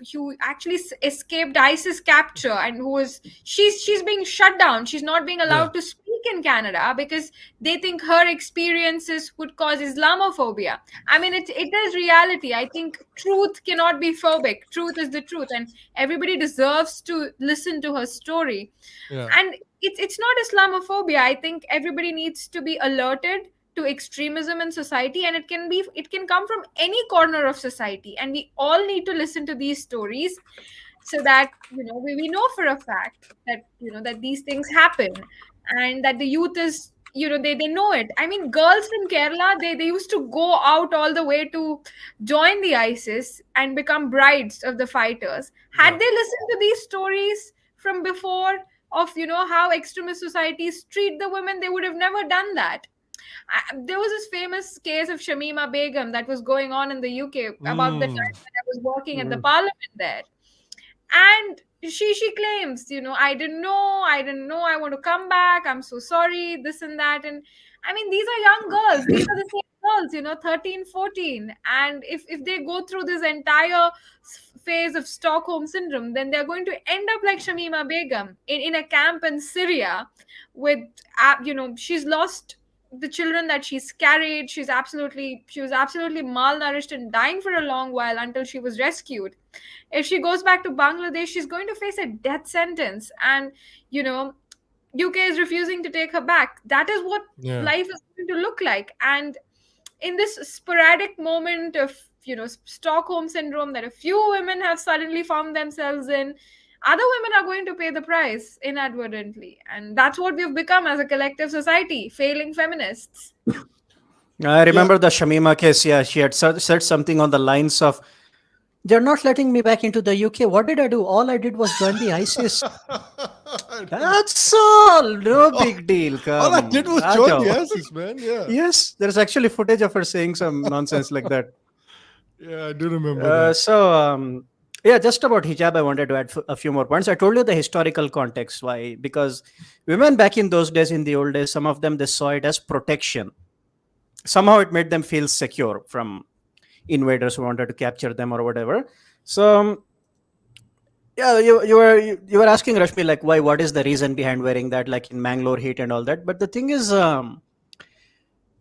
[SPEAKER 3] actually escaped ISIS capture, and who was she's being shut down. She's not being
[SPEAKER 1] Yeah.
[SPEAKER 3] allowed to speak. speak in Canada because they think her experiences would cause Islamophobia. I mean, it is reality. I think truth cannot be phobic. Truth is the truth, and everybody deserves to listen to her story.
[SPEAKER 1] Yeah.
[SPEAKER 3] And it's not Islamophobia. I think everybody needs to be alerted to extremism in society, and it can come from any corner of society, and we all need to listen to these stories so that we know for a fact that that these things happen, and that the youth is they know it. I mean, girls from Kerala, they used to go out all the way to join the ISIS and become brides of the fighters. Had
[SPEAKER 1] Yeah.
[SPEAKER 3] they listened to these stories from before of how extremist societies treat the women, they would have never done that. There was this famous case of Shamima Begum that was going on in the UK about the
[SPEAKER 1] Mm.
[SPEAKER 3] time that I was working at the
[SPEAKER 2] Mm.
[SPEAKER 3] parliament there. And she claims, I didn't know, I want to come back, I'm so sorry, this and that. And I mean, these are young girls, these are the same girls, 13, 14. And if they go through this entire phase of Stockholm syndrome, then they're going to end up like Shamima Begum in a camp in Syria with she's lost the children that she's carried. She was absolutely malnourished and dying for a long while until she was rescued. If she goes back to Bangladesh, she's going to face a death sentence. And, you know, UK is refusing to take her back. That is what
[SPEAKER 1] Yeah.
[SPEAKER 3] life is going to look like. And in this sporadic moment of, Stockholm syndrome that a few women have suddenly found themselves in, other women are going to pay the price inadvertently. And that's what we've become as a collective society, failing feminists.
[SPEAKER 2] I
[SPEAKER 1] Yeah.
[SPEAKER 2] remember the Shamima case. Yeah, she had said something on the lines of, "They're not letting me back into the UK. What did I do? All I did was join the ISIS. That's all. No big deal.
[SPEAKER 1] All I did
[SPEAKER 2] Come,
[SPEAKER 1] was
[SPEAKER 2] aa
[SPEAKER 1] join
[SPEAKER 2] jao."
[SPEAKER 1] the ISIS, man. Yeah.
[SPEAKER 2] Yes, there's actually footage of her saying some nonsense like that.
[SPEAKER 1] Yeah, I do remember that.
[SPEAKER 2] Yeah, just about hijab, I wanted to add a few more points. I told you the historical context. Why? Because women back in those days, in the old days, some of them, they saw it as protection. Somehow it made them feel secure from invaders who wanted to capture them or whatever. So yeah, you were asking Rashmi, like, why? What is the reason behind wearing that, like in Mangalore heat and all that? But the thing is,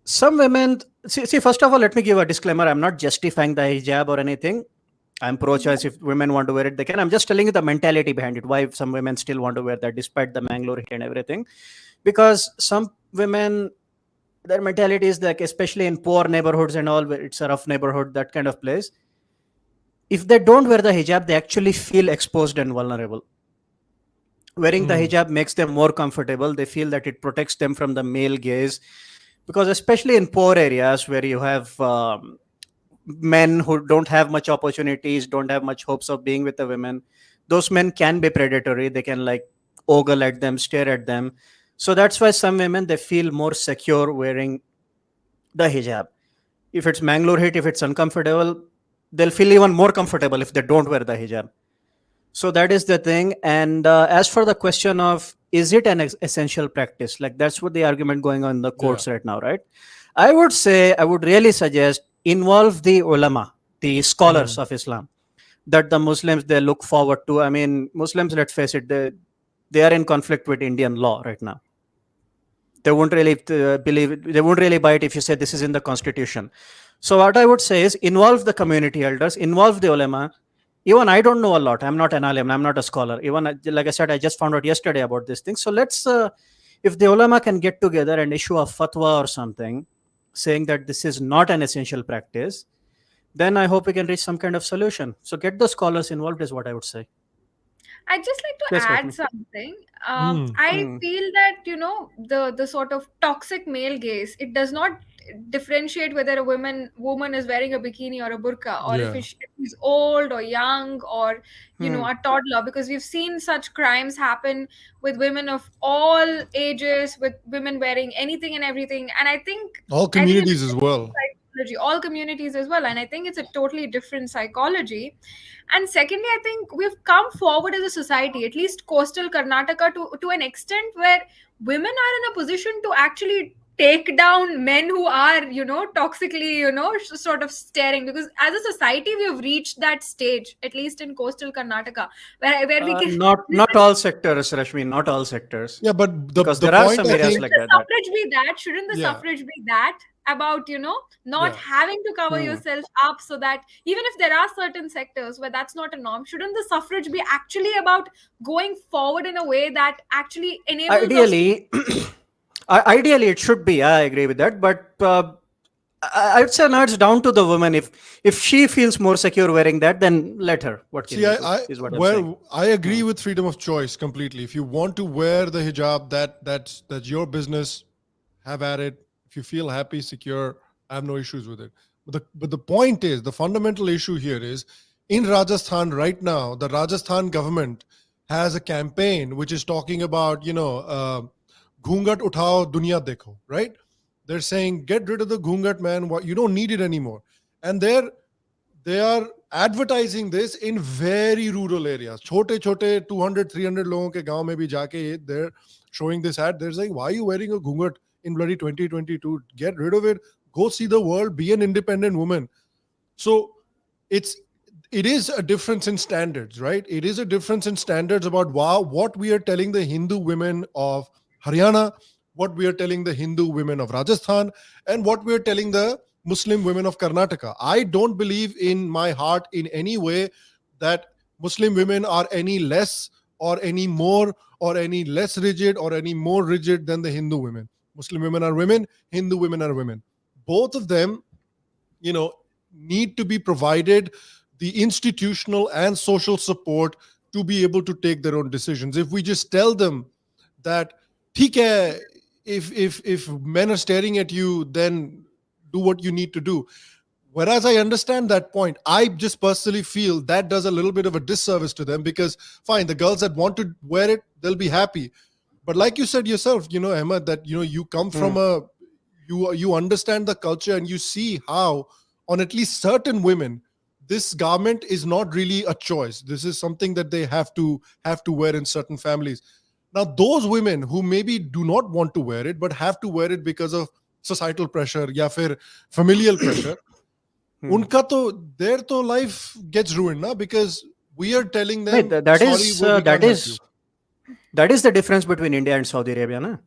[SPEAKER 2] some women see. First of all, let me give a disclaimer. I'm not justifying the hijab or anything. I'm pro-choice. If women want to wear it, they can. I'm just telling you the mentality behind it. Why some women still want to wear that, despite the Mangalore heat and everything. Because some women, their mentality is like, especially in poor neighborhoods and all, where it's a rough neighborhood, that kind of place. If they don't wear the hijab, they actually feel exposed and vulnerable. Wearing the hijab makes them more comfortable. They feel that it protects them from the male gaze. Because especially in poor areas where you have men who don't have much opportunities, don't have much hopes of being with the women, those men can be predatory. They can like ogle at them, stare at them. So that's why some women, they feel more secure wearing the hijab. If it's Mangalore heat, if it's uncomfortable, they'll feel even more comfortable if they don't wear the hijab. So that is the thing. And as for the question of, is it an essential practice, like that's what the argument going on in the courts right now, right? I would say, I would really suggest, involve the ulama, the scholars of Islam, that the Muslims, they look forward to. I mean, Muslims, let's face it, they are in conflict with Indian law right now. They won't really they won't really buy it if you say this is in the constitution. So what I would say is, involve the community elders, involve the ulama. Even I don't know a lot. I'm not an alim. I'm not a scholar. Even like I said, I just found out yesterday about this thing. So let's, if the ulama can get together and issue a fatwa or something, saying that this is not an essential practice, then I hope we can reach some kind of solution. So get the scholars involved is what I would say.
[SPEAKER 3] I'd just like to
[SPEAKER 2] Yes,
[SPEAKER 3] add
[SPEAKER 2] Rashmi.
[SPEAKER 3] something.
[SPEAKER 1] Mm.
[SPEAKER 3] I feel that the sort of toxic male gaze, it does not differentiate whether a woman is wearing a bikini or a burqa, or
[SPEAKER 1] Yeah.
[SPEAKER 3] if she's old or young, or
[SPEAKER 2] Hmm.
[SPEAKER 3] a toddler, because we've seen such crimes happen with women of all ages, with women wearing anything and everything. And
[SPEAKER 1] All
[SPEAKER 3] I think it's
[SPEAKER 1] communities as well.
[SPEAKER 3] psychology, all communities as well, and I think it's a totally different psychology. And secondly, I think we've come forward as a society, at least coastal Karnataka, to an extent where women are in a position to actually take down men who are, toxically, sort of staring. Because as a society, we have reached that stage, at least in coastal Karnataka, where we can.
[SPEAKER 2] Not all sectors, Rashmi. Not all sectors,
[SPEAKER 1] Yeah, but
[SPEAKER 2] because
[SPEAKER 1] the
[SPEAKER 2] there are
[SPEAKER 1] point
[SPEAKER 2] some
[SPEAKER 1] I
[SPEAKER 2] areas
[SPEAKER 1] think,
[SPEAKER 2] like
[SPEAKER 3] The
[SPEAKER 2] that.
[SPEAKER 3] suffrage be that? Shouldn't the
[SPEAKER 1] yeah,
[SPEAKER 3] suffrage be that? About, not
[SPEAKER 1] yeah.
[SPEAKER 3] having to cover
[SPEAKER 2] Hmm.
[SPEAKER 3] yourself up, so that even if there are certain sectors where that's not a norm, shouldn't the suffrage be actually about going forward in a way that actually enables us to.
[SPEAKER 2] Ideally, ideally it should be. I agree with that, but I'd say now it's down to the woman. If she feels more secure wearing that, then let her. What can
[SPEAKER 1] See,
[SPEAKER 2] we do? Is what I'm saying.
[SPEAKER 1] I agree
[SPEAKER 2] Hmm.
[SPEAKER 1] with freedom of choice completely. If you want to wear the hijab, that's your business. Have at it. If you feel happy, secure, I have no issues with it. But the point is, the fundamental issue here is, in Rajasthan right now, the Rajasthan government has a campaign which is talking about, ghungat uthao, dunya dekho, right? They're saying get rid of the ghungat, man. What, you don't need it anymore, and they are advertising this in very rural areas. Chote chote 200 300 logon ke gaon mein bhi jaake they're showing this ad. They're saying, why are you wearing a ghungat in bloody 2022? Get rid of it. Go see the world. Be an independent woman. So it's it is a difference in standards, right? It is a difference in standards about wow, what we are telling the Hindu women of Haryana, what we are telling the Hindu women of Rajasthan, and what we are telling the Muslim women of Karnataka. I don't believe in my heart in any way that Muslim women are any less or any more or any less rigid or any more rigid than the Hindu women. Muslim women are women, Hindu women are women. Both of them, you know, need to be provided the institutional and social support to be able to take their own decisions. If we just tell them that theek hai, if men are staring at you, then do what you need to do. Whereas I understand that point, I just personally feel that does a little bit of a disservice to them, because fine, the girls that want to wear it, they'll be happy. But like you said yourself, Ahmed, that you come from
[SPEAKER 2] Hmm.
[SPEAKER 1] you understand the culture, and you see how on at least certain women this garment is not really a choice. This is something that they have to wear in certain families. Now those women who maybe do not want to wear it but have to wear it because of societal pressure, या फिर familial pressure,
[SPEAKER 2] Hmm.
[SPEAKER 1] unka to their to life gets ruined na, because we are telling
[SPEAKER 2] Wait,
[SPEAKER 1] them, sorry, we
[SPEAKER 2] that
[SPEAKER 1] can't help you.
[SPEAKER 2] is the difference between India and Saudi Arabia, na?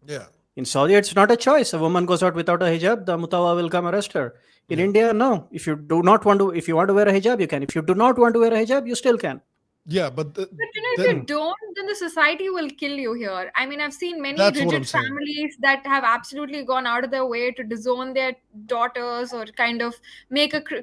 [SPEAKER 1] Yeah.
[SPEAKER 2] In Saudi, it's not a choice. A woman goes out without a hijab, the mutawa will come arrest her. In
[SPEAKER 1] Yeah.
[SPEAKER 2] India, no. If you want to wear a hijab, you can. If you do not want to wear a hijab, you still can.
[SPEAKER 1] Yeah, but
[SPEAKER 3] But if
[SPEAKER 1] then
[SPEAKER 3] you don't, then the society will kill you here. I mean, I've seen many
[SPEAKER 1] that's what I'm
[SPEAKER 3] rigid
[SPEAKER 1] saying.
[SPEAKER 3] families that have absolutely gone out of their way to disown their daughters, or kind of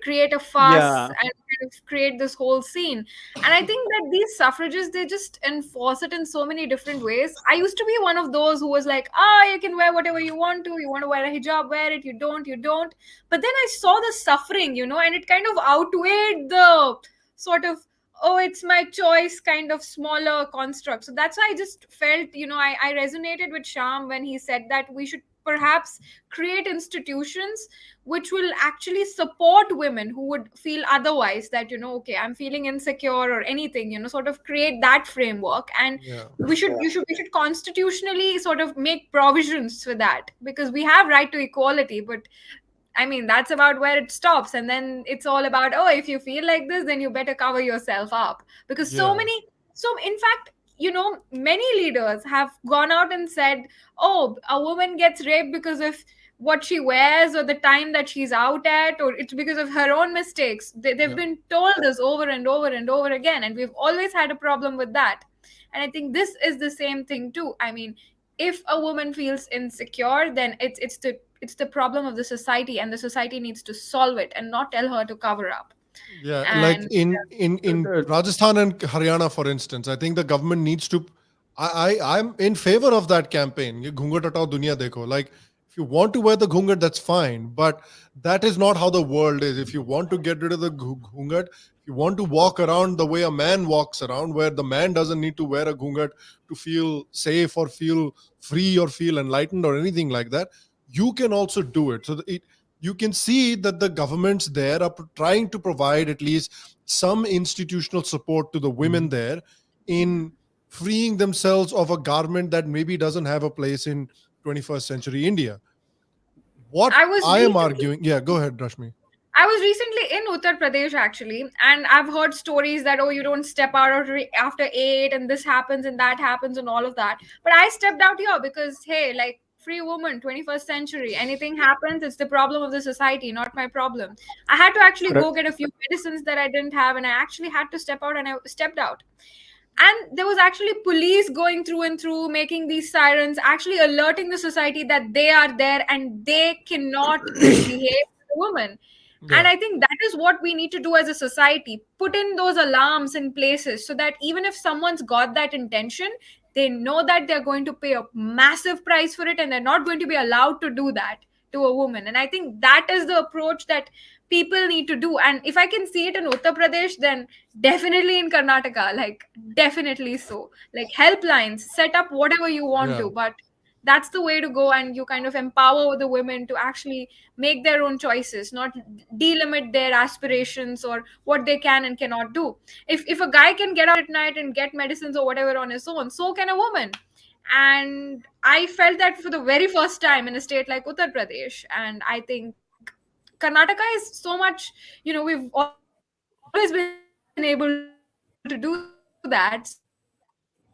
[SPEAKER 3] create a fuss
[SPEAKER 2] Yeah.
[SPEAKER 3] and kind of create this whole scene. And I think that these suffragists, they just enforce it in so many different ways. I used to be one of those who was like, you can wear whatever you want to. You want to wear a hijab, wear it. You don't, you don't. But then I saw the suffering, and it kind of outweighed the sort of, oh, it's my choice kind of smaller construct. So that's why I just felt, I resonated with Sham when he said that we should perhaps create institutions which will actually support women who would feel otherwise, that, okay, I'm feeling insecure or anything, sort of create that framework. And
[SPEAKER 1] Yeah.
[SPEAKER 3] we should constitutionally sort of make provisions for that, because we have right to equality. But I mean, that's about where it stops. And then it's all about, oh, if you feel like this, then you better cover yourself up. Because
[SPEAKER 1] Yeah.
[SPEAKER 3] in fact, many leaders have gone out and said, oh, a woman gets raped because of what she wears or the time that she's out at, or it's because of her own mistakes. They've
[SPEAKER 1] Yeah.
[SPEAKER 3] been told this over and over and over again. And we've always had a problem with that. And I think this is the same thing too. I mean, if a woman feels insecure, then it's the problem of the society, and the society needs to solve it and not tell her to cover up.
[SPEAKER 1] Yeah, like
[SPEAKER 3] And
[SPEAKER 1] in
[SPEAKER 2] Uh,
[SPEAKER 1] Rajasthan and Haryana, for instance, I think the government needs to. I'm in favor of that campaign. Ye ghungat hatao, dunya dekho. Like, if you want to wear the ghungat, that's fine, but that is not how the world is. If you want to get rid of the ghungat, if you want to walk around the way a man walks around, where the man doesn't need to wear a ghungat to feel safe or feel free or feel enlightened or anything like that, you can also do it. So you can see that the governments there are trying to provide at least some institutional support to the women there in freeing themselves of a garment that maybe doesn't have a place in 21st century India. What
[SPEAKER 3] I was
[SPEAKER 1] I am
[SPEAKER 3] recently
[SPEAKER 1] arguing, yeah, go ahead, Rashmi.
[SPEAKER 3] I was recently in Uttar Pradesh actually, and I've heard stories that, oh, you don't step out after 8, and this happens and that happens and all of that. But I stepped out here because, hey, like, free woman, 21st century, anything happens, it's the problem of the society, not my problem. I had to actually go
[SPEAKER 2] Correct.
[SPEAKER 3] get a few medicines that I didn't have, and I actually had to step out, and I stepped out. And there was actually police going through and through, making these sirens, actually alerting the society that they are there and they cannot misbehave with a woman. And
[SPEAKER 1] Yeah,
[SPEAKER 3] I think that is what we need to do as a society, put in those alarms in places so that even if someone's got that intention, they know that they're going to pay a massive price for it, and they're not going to be allowed to do that to a woman. And I think that is the approach that people need to do. And if I can see it in Uttar Pradesh, then definitely in Karnataka, like, definitely so. Like, helplines, set up whatever you want
[SPEAKER 1] yeah,
[SPEAKER 3] to, but that's the way to go. And you kind of empower the women to actually make their own choices, not delimit their aspirations or what they can and cannot do. If a guy can get out at night and get medicines or whatever on his own, so can a woman. And I felt that for the very first time in a state like Uttar Pradesh. And I think Karnataka is so much, we've always been able to do that.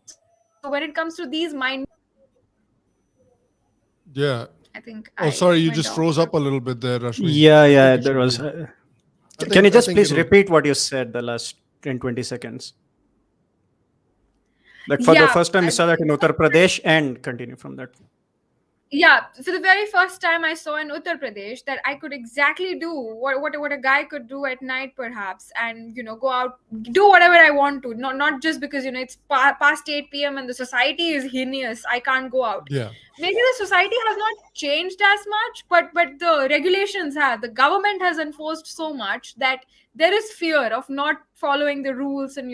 [SPEAKER 3] So when it comes to these minor things,
[SPEAKER 1] yeah.
[SPEAKER 3] I think
[SPEAKER 1] Oh,
[SPEAKER 3] I
[SPEAKER 1] sorry, you
[SPEAKER 3] went
[SPEAKER 1] just
[SPEAKER 3] off.
[SPEAKER 1] froze up a little bit there, Rashmi.
[SPEAKER 2] Yeah,
[SPEAKER 1] I think
[SPEAKER 2] yeah,
[SPEAKER 1] it
[SPEAKER 2] there
[SPEAKER 1] should
[SPEAKER 2] was.
[SPEAKER 1] be.
[SPEAKER 2] Can you
[SPEAKER 1] I
[SPEAKER 2] just
[SPEAKER 1] think
[SPEAKER 2] please
[SPEAKER 1] it'll.
[SPEAKER 2] repeat what you said the last 10, 20 seconds? Like for the
[SPEAKER 3] Yeah,
[SPEAKER 2] first time you saw that in Uttar Pradesh and continue from that.
[SPEAKER 3] yeah, for the very first time I saw in Uttar Pradesh that I could exactly do what a guy could do at night, perhaps, and go out, do whatever I want to, not just because it's past 8 p.m. and the society is heinous, I can't go out.
[SPEAKER 1] Yeah,
[SPEAKER 3] Maybe the society has not changed as much, but the regulations have, the government has enforced so much that there is fear of not following the rules and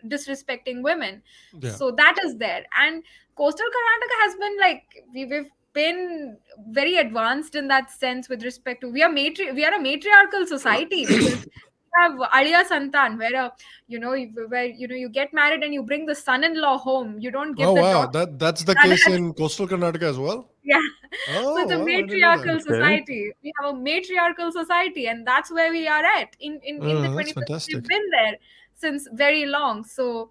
[SPEAKER 3] disrespecting women.
[SPEAKER 1] yeah.
[SPEAKER 3] So that is there. And coastal Karnataka has been like, we've been very advanced in that sense with respect to, we are a matriarchal society because we have Aliya Santan, where you get married and you bring the son-in-law home, you don't
[SPEAKER 1] Oh
[SPEAKER 3] give the
[SPEAKER 1] wow,
[SPEAKER 3] daughter.
[SPEAKER 1] that's the
[SPEAKER 3] That
[SPEAKER 1] case
[SPEAKER 3] has,
[SPEAKER 1] in coastal Karnataka as well.
[SPEAKER 3] yeah. So
[SPEAKER 1] Oh
[SPEAKER 3] it's a
[SPEAKER 1] wow, I didn't know that.
[SPEAKER 3] matriarchal
[SPEAKER 2] Okay.
[SPEAKER 3] society. We have a matriarchal society, and that's where we are at in the
[SPEAKER 1] That's
[SPEAKER 3] 21st. We've
[SPEAKER 1] fantastic.
[SPEAKER 3] been there since very long. So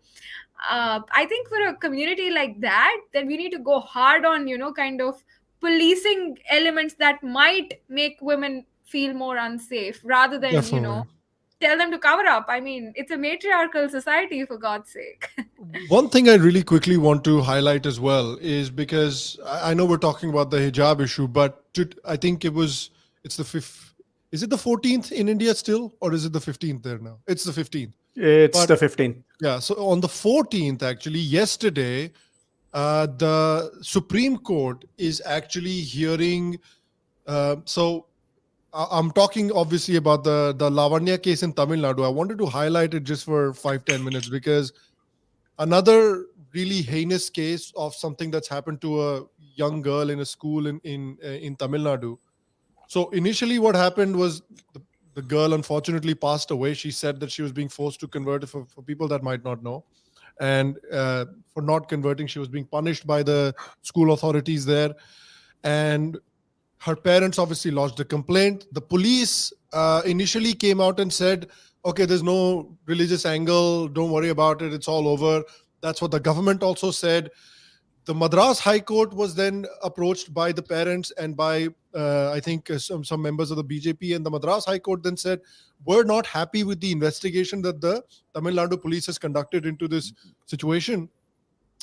[SPEAKER 3] I think for a community like that, then we need to go hard on kind of policing elements that might make women feel more unsafe, rather than
[SPEAKER 1] Definitely.
[SPEAKER 3] tell them to cover up. I mean, it's a matriarchal society, for God's sake.
[SPEAKER 1] One thing I really quickly want to highlight as well is because I know we're talking about the hijab issue, but I think it's the fifth. Is it the 14th in India still, or is it the 15th there now? It's the 15th.
[SPEAKER 2] It's
[SPEAKER 1] But
[SPEAKER 2] the 15th.
[SPEAKER 1] yeah, so on the 14th, actually, yesterday, the Supreme Court is actually hearing. So I'm talking obviously about the Lavanya case in Tamil Nadu. I wanted to highlight it just for 5-10 minutes because another really heinous case of something that's happened to a young girl in a school in Tamil Nadu. So initially, what happened was the girl unfortunately passed away. She said that she was being forced to convert. For people that might not know, and for not converting, she was being punished by the school authorities there. And her parents obviously lodged a complaint. The police initially came out and said, okay, there's no religious angle, don't worry about it, it's all over. That's what the government also said. The Madras High Court was then approached by the parents and by I think some members of the BJP, and the Madras High Court then said, we're not happy with the investigation that the Tamil Nadu police has conducted into this situation.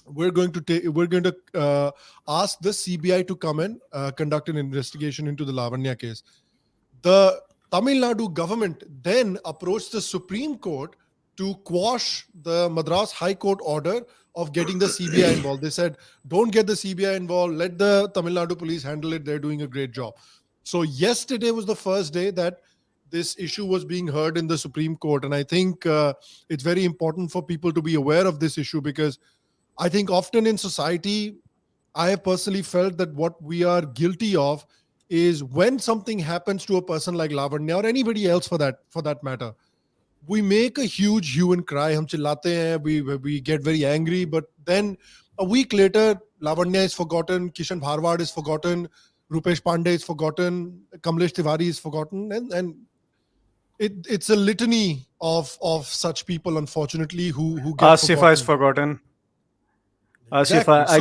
[SPEAKER 1] We're going to ask the CBI to come and conduct an investigation into the Lavanya case. The Tamil Nadu government then approached the Supreme Court to quash the Madras High Court order of getting the CBI involved. They said, don't get the CBI involved, let the Tamil Nadu police handle it, they're doing a great job. So yesterday was the first day that this issue was being heard in the Supreme Court. And I think it's very important for people to be aware of this issue, because I think often in society, I have personally felt that what we are guilty of is when something happens to a person like Lavanya or anybody else for that matter, we make a huge hue and cry. Hum chillate hain, we get very angry, but then a week later, Lavanya is forgotten, Kishan Bharwad is forgotten, Rupesh Pandey is forgotten, Kamlesh Tiwari is forgotten, and it's a litany of such people, unfortunately, who get
[SPEAKER 2] Asifa is
[SPEAKER 1] forgotten.
[SPEAKER 2] forgotten.
[SPEAKER 1] Exactly.
[SPEAKER 2] Asifa. I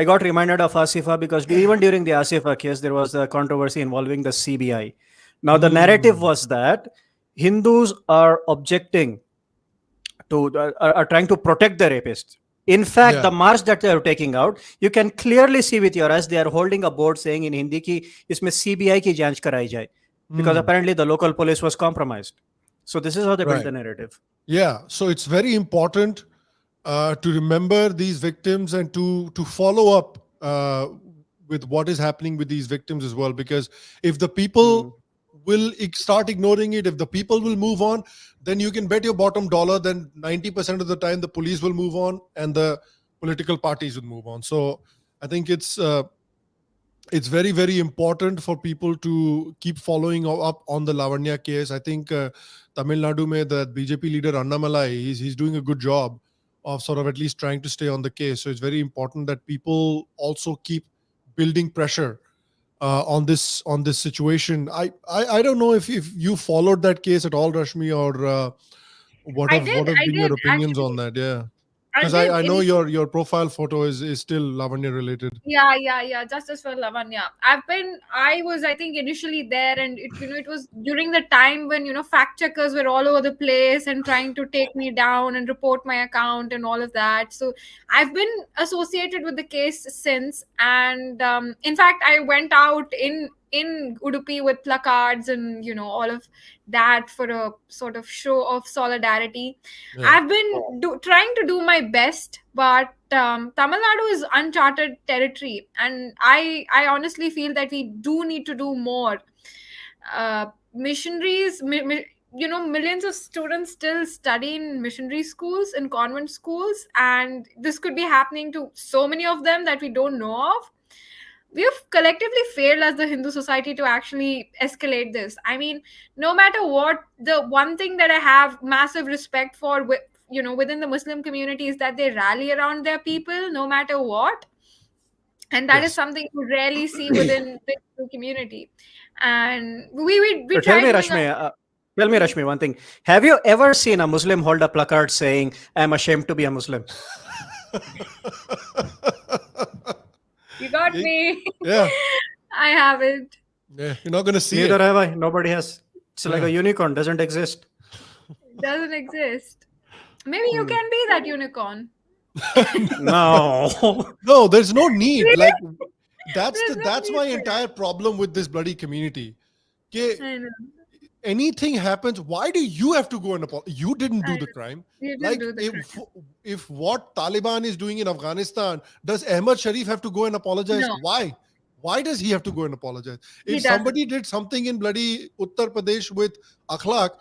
[SPEAKER 2] got reminded of Asifa because even during the Asifa case, there was a controversy involving the CBI. Now, the narrative
[SPEAKER 1] Hmm.
[SPEAKER 2] was that Hindus are objecting to are trying to protect the rapists. In fact,
[SPEAKER 1] Yeah.
[SPEAKER 2] the march that they are taking out, you can clearly see with your eyes they are holding a board saying in Hindi ki isme CBI ki janch karai jaye, because
[SPEAKER 1] Hmm.
[SPEAKER 2] apparently the local police was compromised. So this is how they built
[SPEAKER 1] Right.
[SPEAKER 2] the narrative.
[SPEAKER 1] Yeah. So it's very important to remember these victims and to follow up with what is happening with these victims as well. Because if the
[SPEAKER 2] Hmm.
[SPEAKER 1] people will start ignoring it, if the people will move on, then you can bet your bottom dollar then 90% of the time the police will move on and the political parties will move on. So I think it's very very important for people to keep following up on the Lavanya case. I think Tamil Nadu mein the BJP leader Annamalai, he's doing a good job of sort of at least trying to stay on the case. So it's very important that people also keep building pressure on this situation. I don't know if you followed that case at all, Rashmi, or what
[SPEAKER 3] I
[SPEAKER 1] have
[SPEAKER 3] did.
[SPEAKER 1] what have
[SPEAKER 3] I
[SPEAKER 1] been your
[SPEAKER 3] did
[SPEAKER 1] opinions on
[SPEAKER 3] actually.
[SPEAKER 1] that? Yeah,
[SPEAKER 3] I
[SPEAKER 1] because
[SPEAKER 3] did
[SPEAKER 1] I know
[SPEAKER 3] initially.
[SPEAKER 1] your profile photo is still Lavanya related.
[SPEAKER 3] Yeah. Justice for Lavanya. I was, I think, initially there, and it was during the time when fact checkers were all over the place and trying to take me down and report my account and all of that. So I've been associated with the case since, and in fact, I went out in Udupi with placards and all of that for a sort of show of solidarity.
[SPEAKER 1] Yeah.
[SPEAKER 3] I've been trying to do my best, but Tamil Nadu is uncharted territory, and I honestly feel that we do need to do more. Missionaries, millions of students still study in missionary schools, in convent schools, and this could be happening to so many of them that we don't know of. We have collectively failed as the Hindu society to actually escalate this. I mean, no matter what, the one thing that I have massive respect for, within the Muslim community is that they rally around their people, no matter what, and that is
[SPEAKER 1] Yes.
[SPEAKER 3] something you rarely see within the Hindu community. And we
[SPEAKER 2] So tell
[SPEAKER 3] try
[SPEAKER 2] me,
[SPEAKER 3] doing our.
[SPEAKER 2] Rashmi, one thing. Have you ever seen a Muslim hold a placard saying, "I'm ashamed to be a Muslim"?
[SPEAKER 3] You got me.
[SPEAKER 1] Yeah.
[SPEAKER 3] I haven't.
[SPEAKER 1] Yeah. You're not gonna see
[SPEAKER 2] Neither
[SPEAKER 1] it.
[SPEAKER 2] have I. Nobody has. It's like
[SPEAKER 1] Yeah.
[SPEAKER 2] a unicorn, doesn't exist.
[SPEAKER 3] Doesn't exist. Maybe you
[SPEAKER 2] Hmm.
[SPEAKER 3] can be that unicorn.
[SPEAKER 2] No.
[SPEAKER 1] No, there's no need. Like
[SPEAKER 3] Really? There's no
[SPEAKER 1] that's
[SPEAKER 3] need
[SPEAKER 1] my
[SPEAKER 3] for
[SPEAKER 1] entire
[SPEAKER 3] that.
[SPEAKER 1] problem with this bloody community. Okay,
[SPEAKER 3] I know.
[SPEAKER 1] anything happens, why do you have to go and apologize? You didn't
[SPEAKER 3] I
[SPEAKER 1] do the
[SPEAKER 3] know.
[SPEAKER 1] crime.
[SPEAKER 3] You didn't
[SPEAKER 1] Like
[SPEAKER 3] do the crime.
[SPEAKER 1] if what Taliban is doing in Afghanistan, does Ahmed Sharif have to go and apologize?
[SPEAKER 3] No,
[SPEAKER 1] Why? Why does he have to go and apologize?
[SPEAKER 3] he
[SPEAKER 1] If
[SPEAKER 3] doesn't.
[SPEAKER 1] somebody did something in bloody Uttar Pradesh with akhlaq,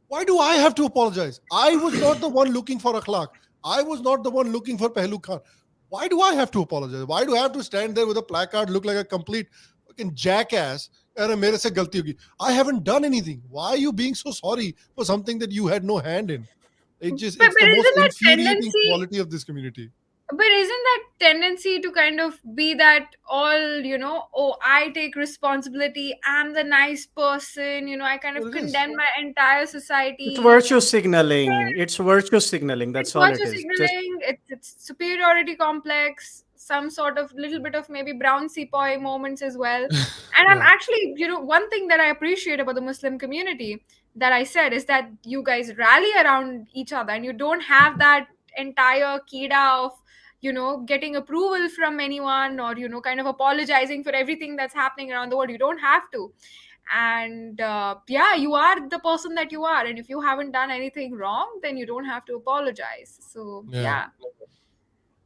[SPEAKER 1] why do I have to apologize? I was not the one looking for akhlaq. I was not the one looking for Pehlu Khan. Why do I have to apologize? Why do I have to stand there with a placard, look like a complete fucking jackass? अरे मेरे से गलती होगी. I haven't done anything. Why are you being so sorry for something that you had no hand in?
[SPEAKER 3] But
[SPEAKER 1] It's the most
[SPEAKER 3] isn't that
[SPEAKER 1] infuriating
[SPEAKER 3] tendency?
[SPEAKER 1] quality of this community.
[SPEAKER 3] But isn't that tendency to kind of be that all, oh, I take responsibility, I'm the nice person, I kind
[SPEAKER 1] What
[SPEAKER 3] of
[SPEAKER 1] it is.
[SPEAKER 3] condemn my entire
[SPEAKER 2] It's
[SPEAKER 3] society.
[SPEAKER 2] virtue signaling. It's virtue signaling.
[SPEAKER 3] It's
[SPEAKER 2] That's all it
[SPEAKER 3] virtue
[SPEAKER 2] is. Just
[SPEAKER 3] signaling, it's superiority complex, some sort of little bit of maybe brown sepoy moments as well. And I'm
[SPEAKER 1] Yeah.
[SPEAKER 3] actually, one thing that I appreciate about the Muslim community that I said is that you guys rally around each other and you don't have that entire kida of getting approval from anyone, or kind of apologizing for everything that's happening around the world. You don't have to. And yeah, you are the person that you are, and if you haven't done anything wrong, then you don't have to apologize. So
[SPEAKER 1] Yeah.
[SPEAKER 3] yeah.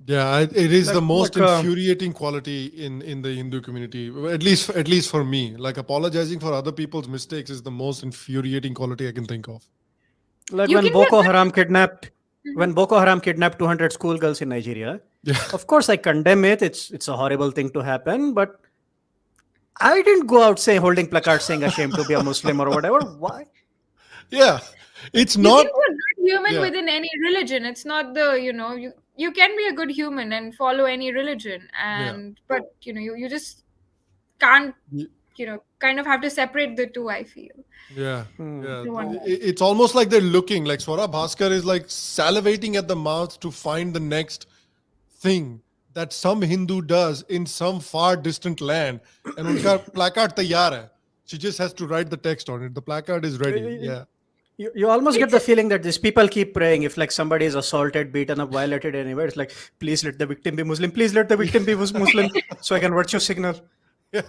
[SPEAKER 1] Yeah, it is the
[SPEAKER 2] like
[SPEAKER 1] most
[SPEAKER 2] like
[SPEAKER 1] infuriating quality in the Hindu community. At least for me, like apologizing for other people's mistakes is the most infuriating quality I can think of.
[SPEAKER 2] like
[SPEAKER 3] You
[SPEAKER 2] when
[SPEAKER 3] can be a
[SPEAKER 2] Boko
[SPEAKER 3] good.
[SPEAKER 2] Haram kidnapped
[SPEAKER 3] Mhm.
[SPEAKER 2] when Boko Haram kidnapped 200 schoolgirls in Nigeria.
[SPEAKER 1] Yeah,
[SPEAKER 2] Of course, I condemn it. It's a horrible thing to happen, but I didn't go out say holding placards saying ashamed to be a Muslim or whatever. Why?
[SPEAKER 1] yeah. It's
[SPEAKER 3] You can
[SPEAKER 1] not.
[SPEAKER 3] be a good human
[SPEAKER 1] Yeah,
[SPEAKER 3] within any religion. It's not the you can be a good human and follow any religion,
[SPEAKER 1] Yeah.
[SPEAKER 3] but you just can't,
[SPEAKER 1] Ye-
[SPEAKER 3] kind of have to separate the two, I feel.
[SPEAKER 1] Yeah.
[SPEAKER 2] Hmm.
[SPEAKER 1] Yeah.
[SPEAKER 3] The one.
[SPEAKER 1] It's almost like they're looking, like Swara Bhaskar is like salivating at the mouth to find the next thing that some Hindu does in some far distant land. And unka placard taiyar hai. She just has to write the text on it. The placard is ready. Yeah.
[SPEAKER 2] You almost get
[SPEAKER 3] It's
[SPEAKER 2] the
[SPEAKER 3] just
[SPEAKER 2] feeling that these people keep praying. If like somebody is assaulted, beaten up, violated anywhere, it's like, please let the victim be Muslim. Please let the victim be Muslim, so I can virtue signal.
[SPEAKER 1] Yeah.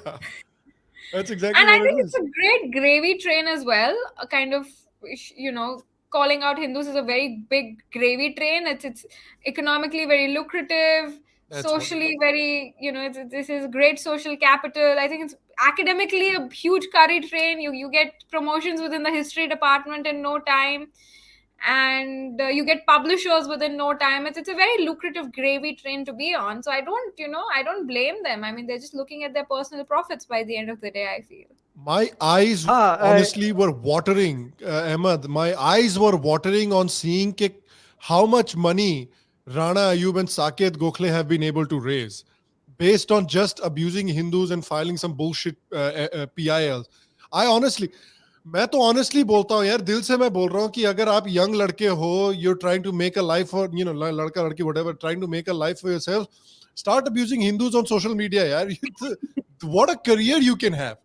[SPEAKER 1] That's exactly
[SPEAKER 3] And I
[SPEAKER 1] what it
[SPEAKER 3] think it's
[SPEAKER 1] is.
[SPEAKER 3] a great gravy train as well. A kind of, calling out Hindus is a very big gravy train. It's economically very lucrative,
[SPEAKER 1] That's what.
[SPEAKER 3] socially very, this is great social capital. I think it's academically a huge curry train. You get promotions within the history department in no time, and you get publishers within no time. It's a very lucrative gravy train to be on. So I don't blame them. I mean, they're just looking at their personal profits by the end of the day, I feel.
[SPEAKER 1] My eyes
[SPEAKER 2] Ah,
[SPEAKER 1] honestly were watering, Ahmed. My eyes were watering on seeing how much money Rana Ayub and Saket Gokhale have been able to raise based on just abusing Hindus and filing some bullshit PILs. I honestly, मैं तो honestly बोलता हूँ यार, दिल से मैं बोल रहा हूँ कि अगर आप young लड़के हो, you're trying to make a life for, लड़का लड़की whatever, trying to make a life for yourself, start abusing Hindus on social media यार. What a career you can have.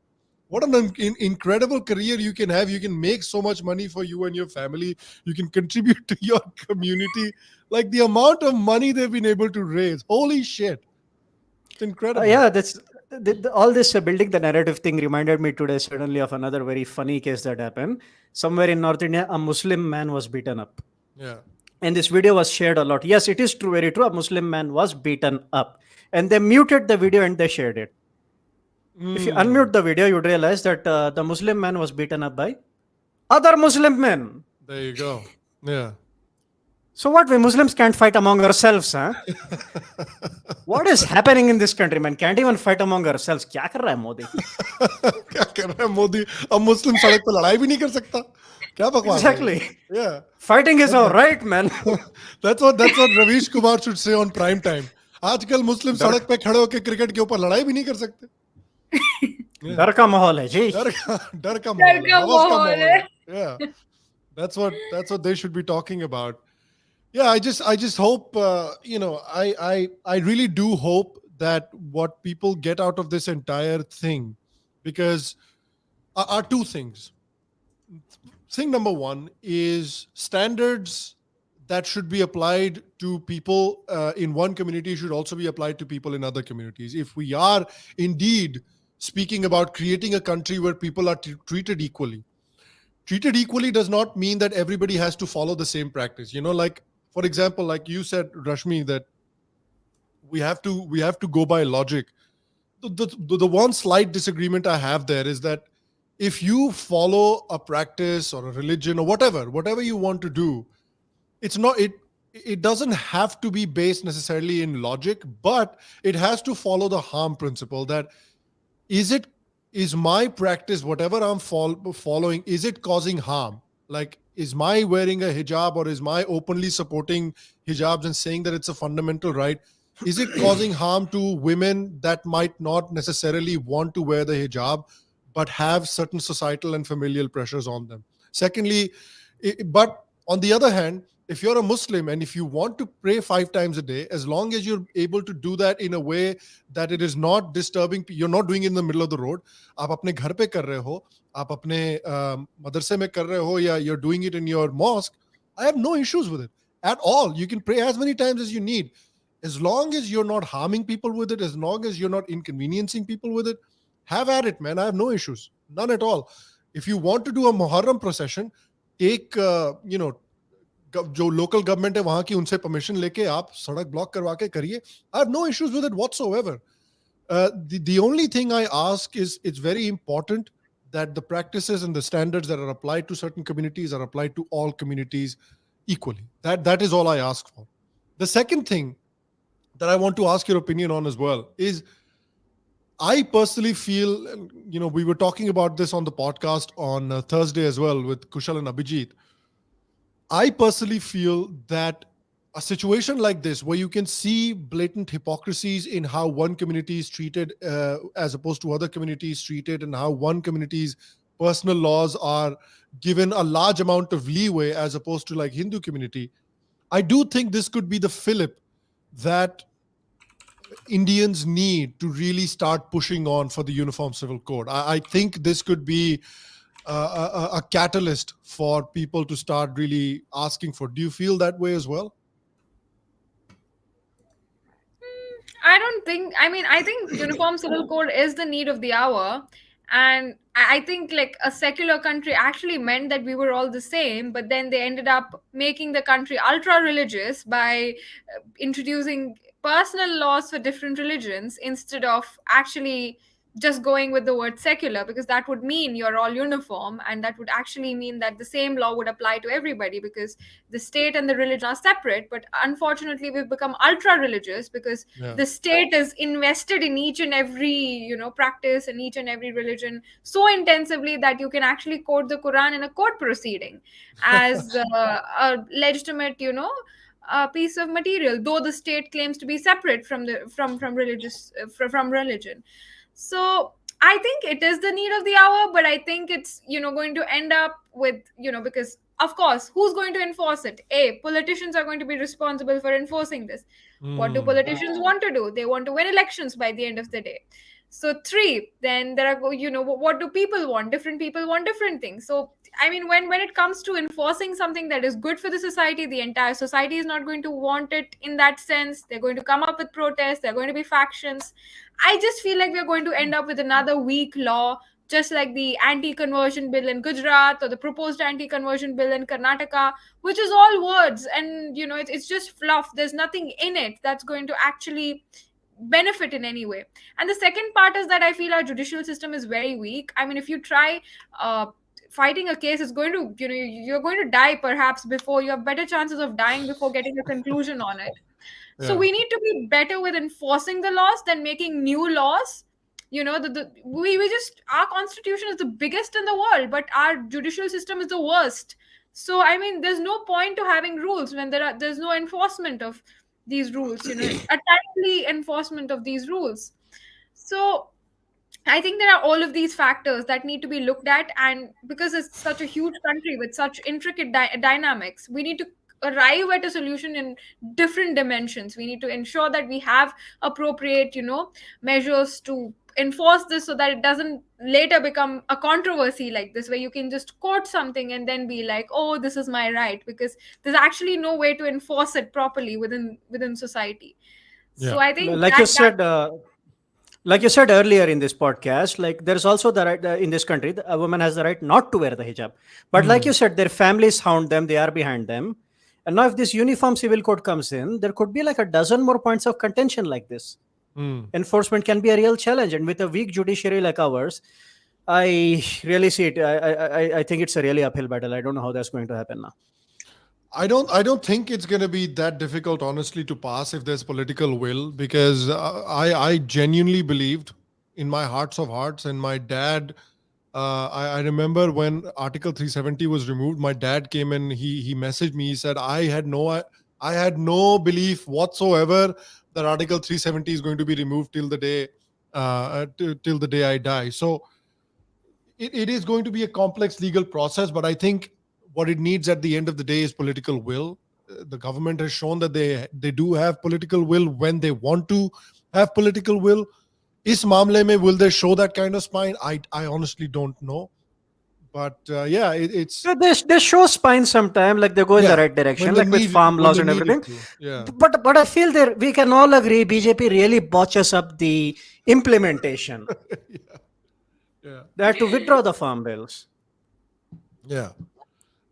[SPEAKER 1] What an incredible career you can have. You can make so much money for you and your family. You can contribute to your community. Like the amount of money they've been able to raise. Holy shit. It's incredible.
[SPEAKER 2] yeah, that's all this building the narrative thing reminded me today suddenly of another very funny case that happened somewhere in North India. A Muslim man was beaten up,
[SPEAKER 1] Yeah.
[SPEAKER 2] and this video was shared a lot. Yes, it is true, very true. A Muslim man was beaten up, and they muted the video and they shared it. If you unmute the video, you'd realize that the Muslim man was beaten up by other Muslim men.
[SPEAKER 1] There you go. Yeah.
[SPEAKER 2] So what? We Muslims can't fight among ourselves, huh? What is happening in this country, man? Can't even fight among ourselves. क्या कर रहा है मोदी?
[SPEAKER 1] क्या कर रहा है मोदी? अब मुस्लिम सड़क पे लड़ाई भी नहीं कर सकता. क्या बकवास है?
[SPEAKER 2] Exactly.
[SPEAKER 1] Yeah.
[SPEAKER 2] Fighting is all right, man.
[SPEAKER 1] That's what Ravish Kumar should say on prime time. आजकल मुस्लिम सड़क पे खड़े होकर क्रिकेट के ऊपर लड़ाई भी नहीं कर सकते.
[SPEAKER 2] डर का माहौल है जी.
[SPEAKER 1] डर का माहौल है. हवस का माहौल है. Yeah. That's what they should be talking about. Yeah, I just hope, I really do hope that what people get out of this entire thing, because are two things. Thing number one is standards that should be applied to people in one community should also be applied to people in other communities. If we are indeed speaking about creating a country where people are treated equally. Treated equally does not mean that everybody has to follow the same practice. Like, for example, like you said, Rashmi, that we have to go by logic. The one slight disagreement I have there is that if you follow a practice or a religion or whatever you want to do, it doesn't have to be based necessarily in logic, but it has to follow the harm principle. That is my practice, whatever I'm following, is it causing harm? Like, is my wearing a hijab or is my openly supporting hijabs and saying that it's a fundamental right, is it causing harm to women that might not necessarily want to wear the hijab but have certain societal and familial pressures on them? Secondly, but on the other hand, if you're a Muslim and if you want to pray 5 times a day, as long as you're able to do that in a way that it is not disturbing, you're not doing it in the middle of the road, आप अपने घर पे कर रहे हो, आप अपने मदरसे में कर रहे हो, या you're doing it in your mosque, I have no issues with it at all. You can pray as many times as you need. As long as you're not harming people with it, as long as you're not inconveniencing people with it, have at it, man. I have no issues. None at all. If you want to do a Muharram procession, take, जो local government है वहां की उनसे permission लेके आप सड़क block करवा के करिए. I have no issues with it whatsoever. The only thing I ask is, it's very important that the practices and the standards that are applied to certain communities are applied to all communities equally. That is all I ask for. The second thing that I want to ask your opinion on as well is, I personally feel, we were talking about this on the podcast on Thursday as well with Kushal and Abhijit. I personally feel that a situation like this where you can see blatant hypocrisies in how one community is treated as opposed to other communities treated, and how one community's personal laws are given a large amount of leeway as opposed to like Hindu community. I do think this could be the fillip that Indians need to really start pushing on for the Uniform Civil Code. I think this could be a catalyst for people to start really asking for. Do you feel that way as well?
[SPEAKER 3] I don't think, I mean, I think Uniform Civil Code is the need of the hour. And I think like a secular country actually meant that we were all the same, but then they ended up making the country ultra religious by introducing personal laws for different religions instead of actually just going with the word secular, because that would mean you're all uniform, and that would actually mean that the same law would apply to everybody, because the state and the religion are separate. But unfortunately we've become ultra religious because
[SPEAKER 1] Yeah.
[SPEAKER 3] the state is invested in each and every practice and each and every religion so intensively that you can actually quote the Quran in a court proceeding as a legitimate piece of material, though the state claims to be separate from the from religious from religion. So I think it is the need of the hour, but I think it's going to end up with because of course who's going to enforce it? Politicians are going to be responsible for enforcing this. What do
[SPEAKER 1] Hmm.
[SPEAKER 3] politicians want to do? They want to win elections by the end of the day. So three, then there are what do people want? Different people want different things. So I mean, when it comes to enforcing something that is good for the society, the entire society is not going to want it in that sense. They're going to come up with protests. There are going to be factions. I just feel like we're going to end up with another weak law, just like the anti-conversion bill in Gujarat or the proposed anti-conversion bill in Karnataka, which is all words, and it's just fluff. There's nothing in it that's going to actually benefit in any way. And the second part is that I feel our judicial system is very weak. I mean, if you try fighting a case, it's going to you're going to die, perhaps before you have better chances of dying before getting a conclusion on it. So
[SPEAKER 1] Yeah.
[SPEAKER 3] we need to be better with enforcing the laws than making new laws. We just, our constitution is the biggest in the world, but our judicial system is the worst. So I mean, there's no point to having rules when there's no enforcement of these rules, a timely enforcement of these rules. So I think there are all of these factors that need to be looked at, and because it's such a huge country with such intricate dynamics, we need to arrive at a solution in different dimensions. We need to ensure that we have appropriate, measures to enforce this, so that it doesn't later become a controversy like this, where you can just quote something and then be like, "Oh, this is my right," because there's actually no way to enforce it properly within society. So
[SPEAKER 1] Yeah.
[SPEAKER 3] I think
[SPEAKER 2] Like you
[SPEAKER 3] that
[SPEAKER 2] said, like you said earlier in this podcast, like there's also the right in this country, a woman has the right not to wear the hijab. But like
[SPEAKER 1] Hmm.
[SPEAKER 2] you said, their families hound them, they are behind them. And now, if this uniform civil code comes in, there could be like a dozen more points of contention like this.
[SPEAKER 1] Hmm.
[SPEAKER 2] Enforcement can be a real challenge, and with a weak judiciary like ours, I really see it. I think it's a really uphill battle. I don't know how that's going to happen now.
[SPEAKER 1] I don't think it's going to be that difficult, honestly, to pass if there's political will, because I genuinely believed in my hearts of hearts, and my dad. I remember when Article 370 was removed, my dad came and he messaged me. He said, I had no belief whatsoever that Article 370 is going to be removed till the day till the day I die. So it is going to be a complex legal process, but I think what it needs at the end of the day is political will. The government has shown that they do have political will when they want to have political will. Is मामले में will they show that kind of spine? I honestly don't know, but yeah, it's
[SPEAKER 2] Yeah, they show spine sometime, like they go in the
[SPEAKER 1] yeah
[SPEAKER 2] right
[SPEAKER 1] when
[SPEAKER 2] direction,
[SPEAKER 1] they
[SPEAKER 2] like with
[SPEAKER 1] need
[SPEAKER 2] farm
[SPEAKER 1] when
[SPEAKER 2] laws
[SPEAKER 1] they
[SPEAKER 2] and
[SPEAKER 1] needed
[SPEAKER 2] everything.
[SPEAKER 1] to. Yeah,
[SPEAKER 2] But I feel there we can all agree BJP really botches up the implementation.
[SPEAKER 1] yeah,
[SPEAKER 2] They had to withdraw the farm bills.
[SPEAKER 1] yeah,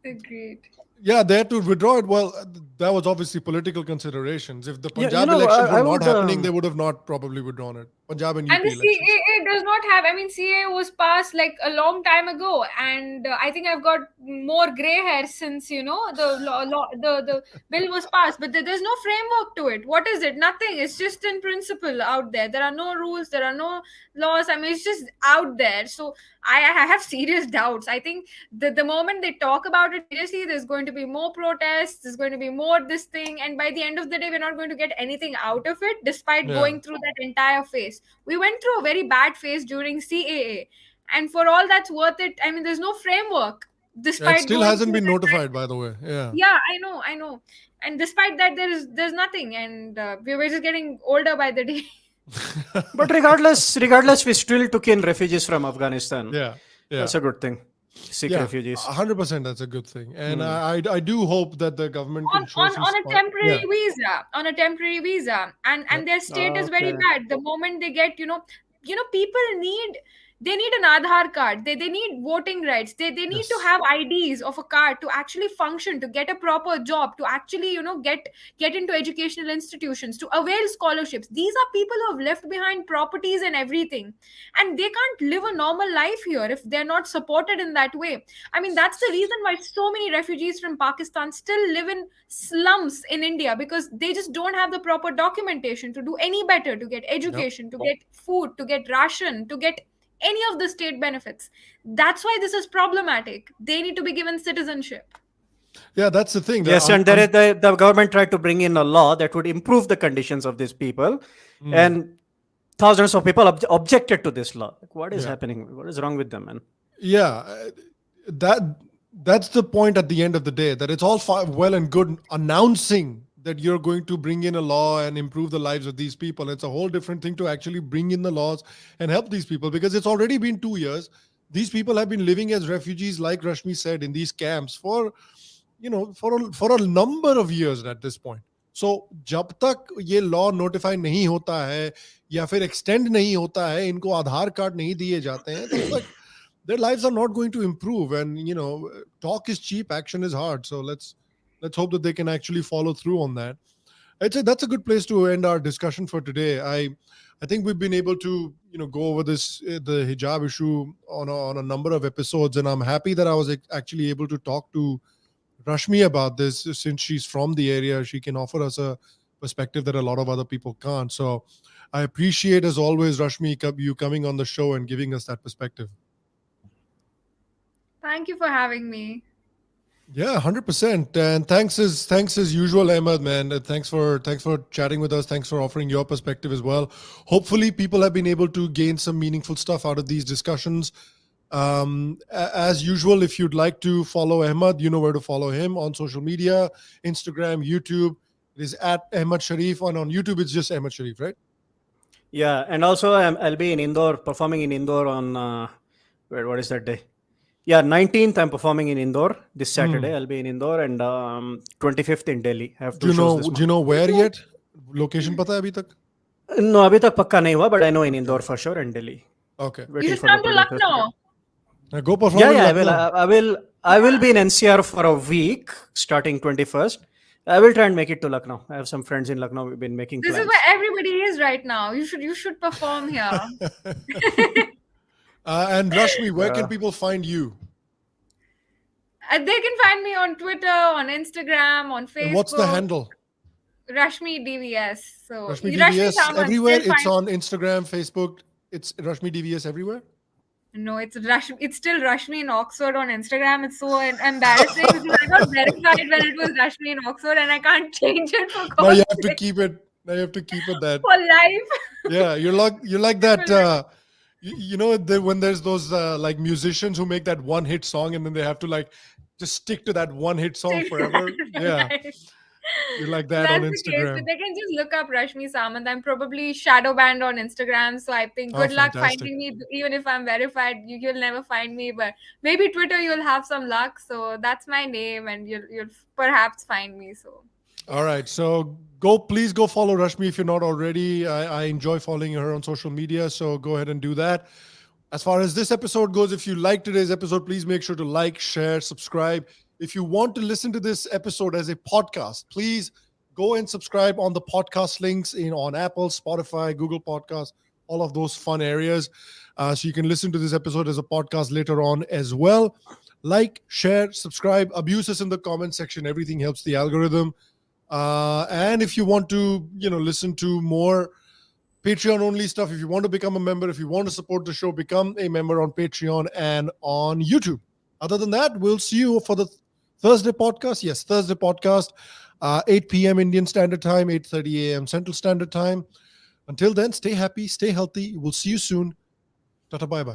[SPEAKER 3] agreed.
[SPEAKER 1] yeah. They had to withdraw it. Well, that was obviously political considerations. If the
[SPEAKER 2] Yeah,
[SPEAKER 1] Punjab elections were
[SPEAKER 2] I
[SPEAKER 1] not
[SPEAKER 2] would.
[SPEAKER 1] happening, they would have not probably withdrawn it. Punjab and
[SPEAKER 3] And
[SPEAKER 1] UP
[SPEAKER 3] the
[SPEAKER 1] elections.
[SPEAKER 3] CAA does not have, I mean, CAA was passed like a long time ago. And I think I've got more gray hair since, the bill was passed. But there's no framework to it. What is it? Nothing. It's just in principle out there. There are no rules, there are no laws. I mean, it's just out there. So I have serious doubts. I think the moment they talk about it seriously, there's going to be more protests, there's going to be more this thing. And by the end of the day, we're not going to get anything out of it, despite
[SPEAKER 1] Yeah.
[SPEAKER 3] going through that entire phase. We went through a very bad phase during CAA, and for all that's worth it, I mean, there's no framework
[SPEAKER 1] Yeah, it
[SPEAKER 3] despite
[SPEAKER 1] still
[SPEAKER 3] going
[SPEAKER 1] hasn't
[SPEAKER 3] through
[SPEAKER 1] been
[SPEAKER 3] that
[SPEAKER 1] notified, by the way. Yeah.
[SPEAKER 3] yeah, I know, and despite that, there's nothing, and we're just getting older by the day.
[SPEAKER 2] But regardless, we still took in refugees from Afghanistan.
[SPEAKER 1] Yeah. Yeah.
[SPEAKER 2] That's a good thing. Sikh
[SPEAKER 1] Yeah.
[SPEAKER 2] refugees.
[SPEAKER 1] 100%. That's a good thing. And I do hope that the government
[SPEAKER 3] on
[SPEAKER 1] can show some
[SPEAKER 3] on a
[SPEAKER 1] spark.
[SPEAKER 3] temporary
[SPEAKER 1] Yeah.
[SPEAKER 3] visa, and
[SPEAKER 1] Yep.
[SPEAKER 3] their state is very
[SPEAKER 2] Okay.
[SPEAKER 3] bad. The moment they get, people need an Aadhaar card. They need voting rights. They need to
[SPEAKER 1] Yes.
[SPEAKER 3] have IDs of a card to actually function, to get a proper job, to actually, get into educational institutions, to avail scholarships. These are people who have left behind properties and everything, and they can't live a normal life here if they're not supported in that way. I mean, that's the reason why so many refugees from Pakistan still live in slums in India, because they just don't have the proper documentation to do any better, to get
[SPEAKER 1] Yep.
[SPEAKER 3] education, to get food, to get ration, to get any of the state benefits. That's why this is problematic. They need to be given citizenship.
[SPEAKER 1] Yeah, that's the thing.
[SPEAKER 2] Yes, and the government tried to bring in a law that would improve the conditions of these people, and thousands of people objected to this law. Like, what is
[SPEAKER 1] Yeah.
[SPEAKER 2] happening? What is wrong with them, man?
[SPEAKER 1] Yeah, that's the point at the end of the day, that it's all well and good announcing that you're going to bring in a law and improve the lives of these people. It's a whole different thing to actually bring in the laws and help these people, because it's already been 2 years. These people have been living as refugees, like Rashmi said, in these camps for a number of years at this point. So जब तक ये law notify नहीं होता है या फिर extend नहीं होता है, इनको आधार कार्ड नहीं दिए जाते हैं, तब तक their lives are not going to improve. And talk is cheap, action is hard. So let's hope that they can actually follow through on that. I'd say that's a good place to end our discussion for today. I think we've been able to go over the hijab issue on a number of episodes, and I'm happy that I was actually able to talk to Rashmi about this, since she's from the area. She can offer us a perspective that a lot of other people can't. So I appreciate, as always, Rashmi, you coming on the show and giving us that perspective.
[SPEAKER 3] Thank you for having me.
[SPEAKER 1] Yeah, 100%. And thanks as usual, Ahmed, man. Thanks for chatting with us. Thanks for offering your perspective as well. Hopefully people have been able to gain some meaningful stuff out of these discussions. As usual, if you'd like to follow Ahmed, you know where to follow him on social media: Instagram, YouTube. It is at Ahmed Sharif, and on YouTube it's just Ahmed Sharif, right?
[SPEAKER 2] Yeah, and also I'll be in Indore, performing in Indore on what is that day? Yeah, 19th I'm performing in Indore this Saturday. I'll be in Indore, and 25th in Delhi. I have
[SPEAKER 1] Do
[SPEAKER 2] two
[SPEAKER 1] you
[SPEAKER 2] shows
[SPEAKER 1] know
[SPEAKER 2] this
[SPEAKER 1] do you
[SPEAKER 2] month.
[SPEAKER 1] know where yet? Location pata hai abhi tak?
[SPEAKER 2] No, अभी तक पक्का नहीं हुआ, but I know in Indore for sure and Delhi.
[SPEAKER 1] Okay.
[SPEAKER 3] You
[SPEAKER 2] Waiting
[SPEAKER 3] should
[SPEAKER 2] for the
[SPEAKER 3] come to
[SPEAKER 2] producers to
[SPEAKER 3] Lucknow.
[SPEAKER 2] get-
[SPEAKER 1] Go perform
[SPEAKER 2] Yeah,
[SPEAKER 1] in
[SPEAKER 2] yeah,
[SPEAKER 1] Lucknow.
[SPEAKER 2] I will be in NCR for a week starting 21st. I will try and make it to Lucknow. I have some friends in Lucknow. We've been making
[SPEAKER 3] This is
[SPEAKER 2] plans.
[SPEAKER 3] where everybody is right now. You should perform here.
[SPEAKER 1] And Rashmi, where can people find you?
[SPEAKER 3] They can find me on Twitter, on Instagram, on Facebook.
[SPEAKER 1] And what's the handle?
[SPEAKER 3] Rashmi DVS. So
[SPEAKER 1] Rashmi
[SPEAKER 3] Rashmi
[SPEAKER 1] DVS
[SPEAKER 3] Samant.
[SPEAKER 1] everywhere.
[SPEAKER 3] Still
[SPEAKER 1] It's
[SPEAKER 3] find-
[SPEAKER 1] on Instagram, Facebook. It's Rashmi DVS everywhere.
[SPEAKER 3] No, it's Rashmi. It's still Rashmi in Oxford on Instagram. It's so embarrassing because I got verified when it was Rashmi in Oxford, and I can't change it for
[SPEAKER 1] Now you have
[SPEAKER 3] God's
[SPEAKER 1] to
[SPEAKER 3] sake.
[SPEAKER 1] keep it. Now you have to keep it that.
[SPEAKER 3] For life.
[SPEAKER 1] Yeah, you're like that. When there's those like musicians who make that one hit song and then they have to like just stick to that one hit song forever. Yeah, you're like that on
[SPEAKER 3] That's the case.
[SPEAKER 1] Instagram.
[SPEAKER 3] But they can just look up Rashmi Samant. I'm probably shadow banned on Instagram, so I think
[SPEAKER 1] Oh,
[SPEAKER 3] good luck
[SPEAKER 1] fantastic.
[SPEAKER 3] finding me. Even if I'm verified, you'll never find me. But maybe Twitter, you'll have some luck. So that's my name, and you'll perhaps find me. So
[SPEAKER 1] All right, so please go follow Rashmi if you're not already. I enjoy following her on social media, so go ahead and do that. As far as this episode goes, if you like today's episode, please make sure to like, share, subscribe. If you want to listen to this episode as a podcast, please go and subscribe on the podcast links on Apple, Spotify, Google Podcasts, all of those fun areas. So you can listen to this episode as a podcast later on as well. Like, share, subscribe, abuse us in the comment section. Everything helps the algorithm. And if you want to, listen to more Patreon only stuff, if you want to become a member, if you want to support the show, become a member on Patreon and on YouTube. Other than that, we'll see you for the Thursday podcast. Yes, Thursday podcast, 8 p.m. Indian Standard Time, 8:30 a.m. Central Standard Time. Until then, stay happy, stay healthy. We'll see you soon. Tata, bye-bye.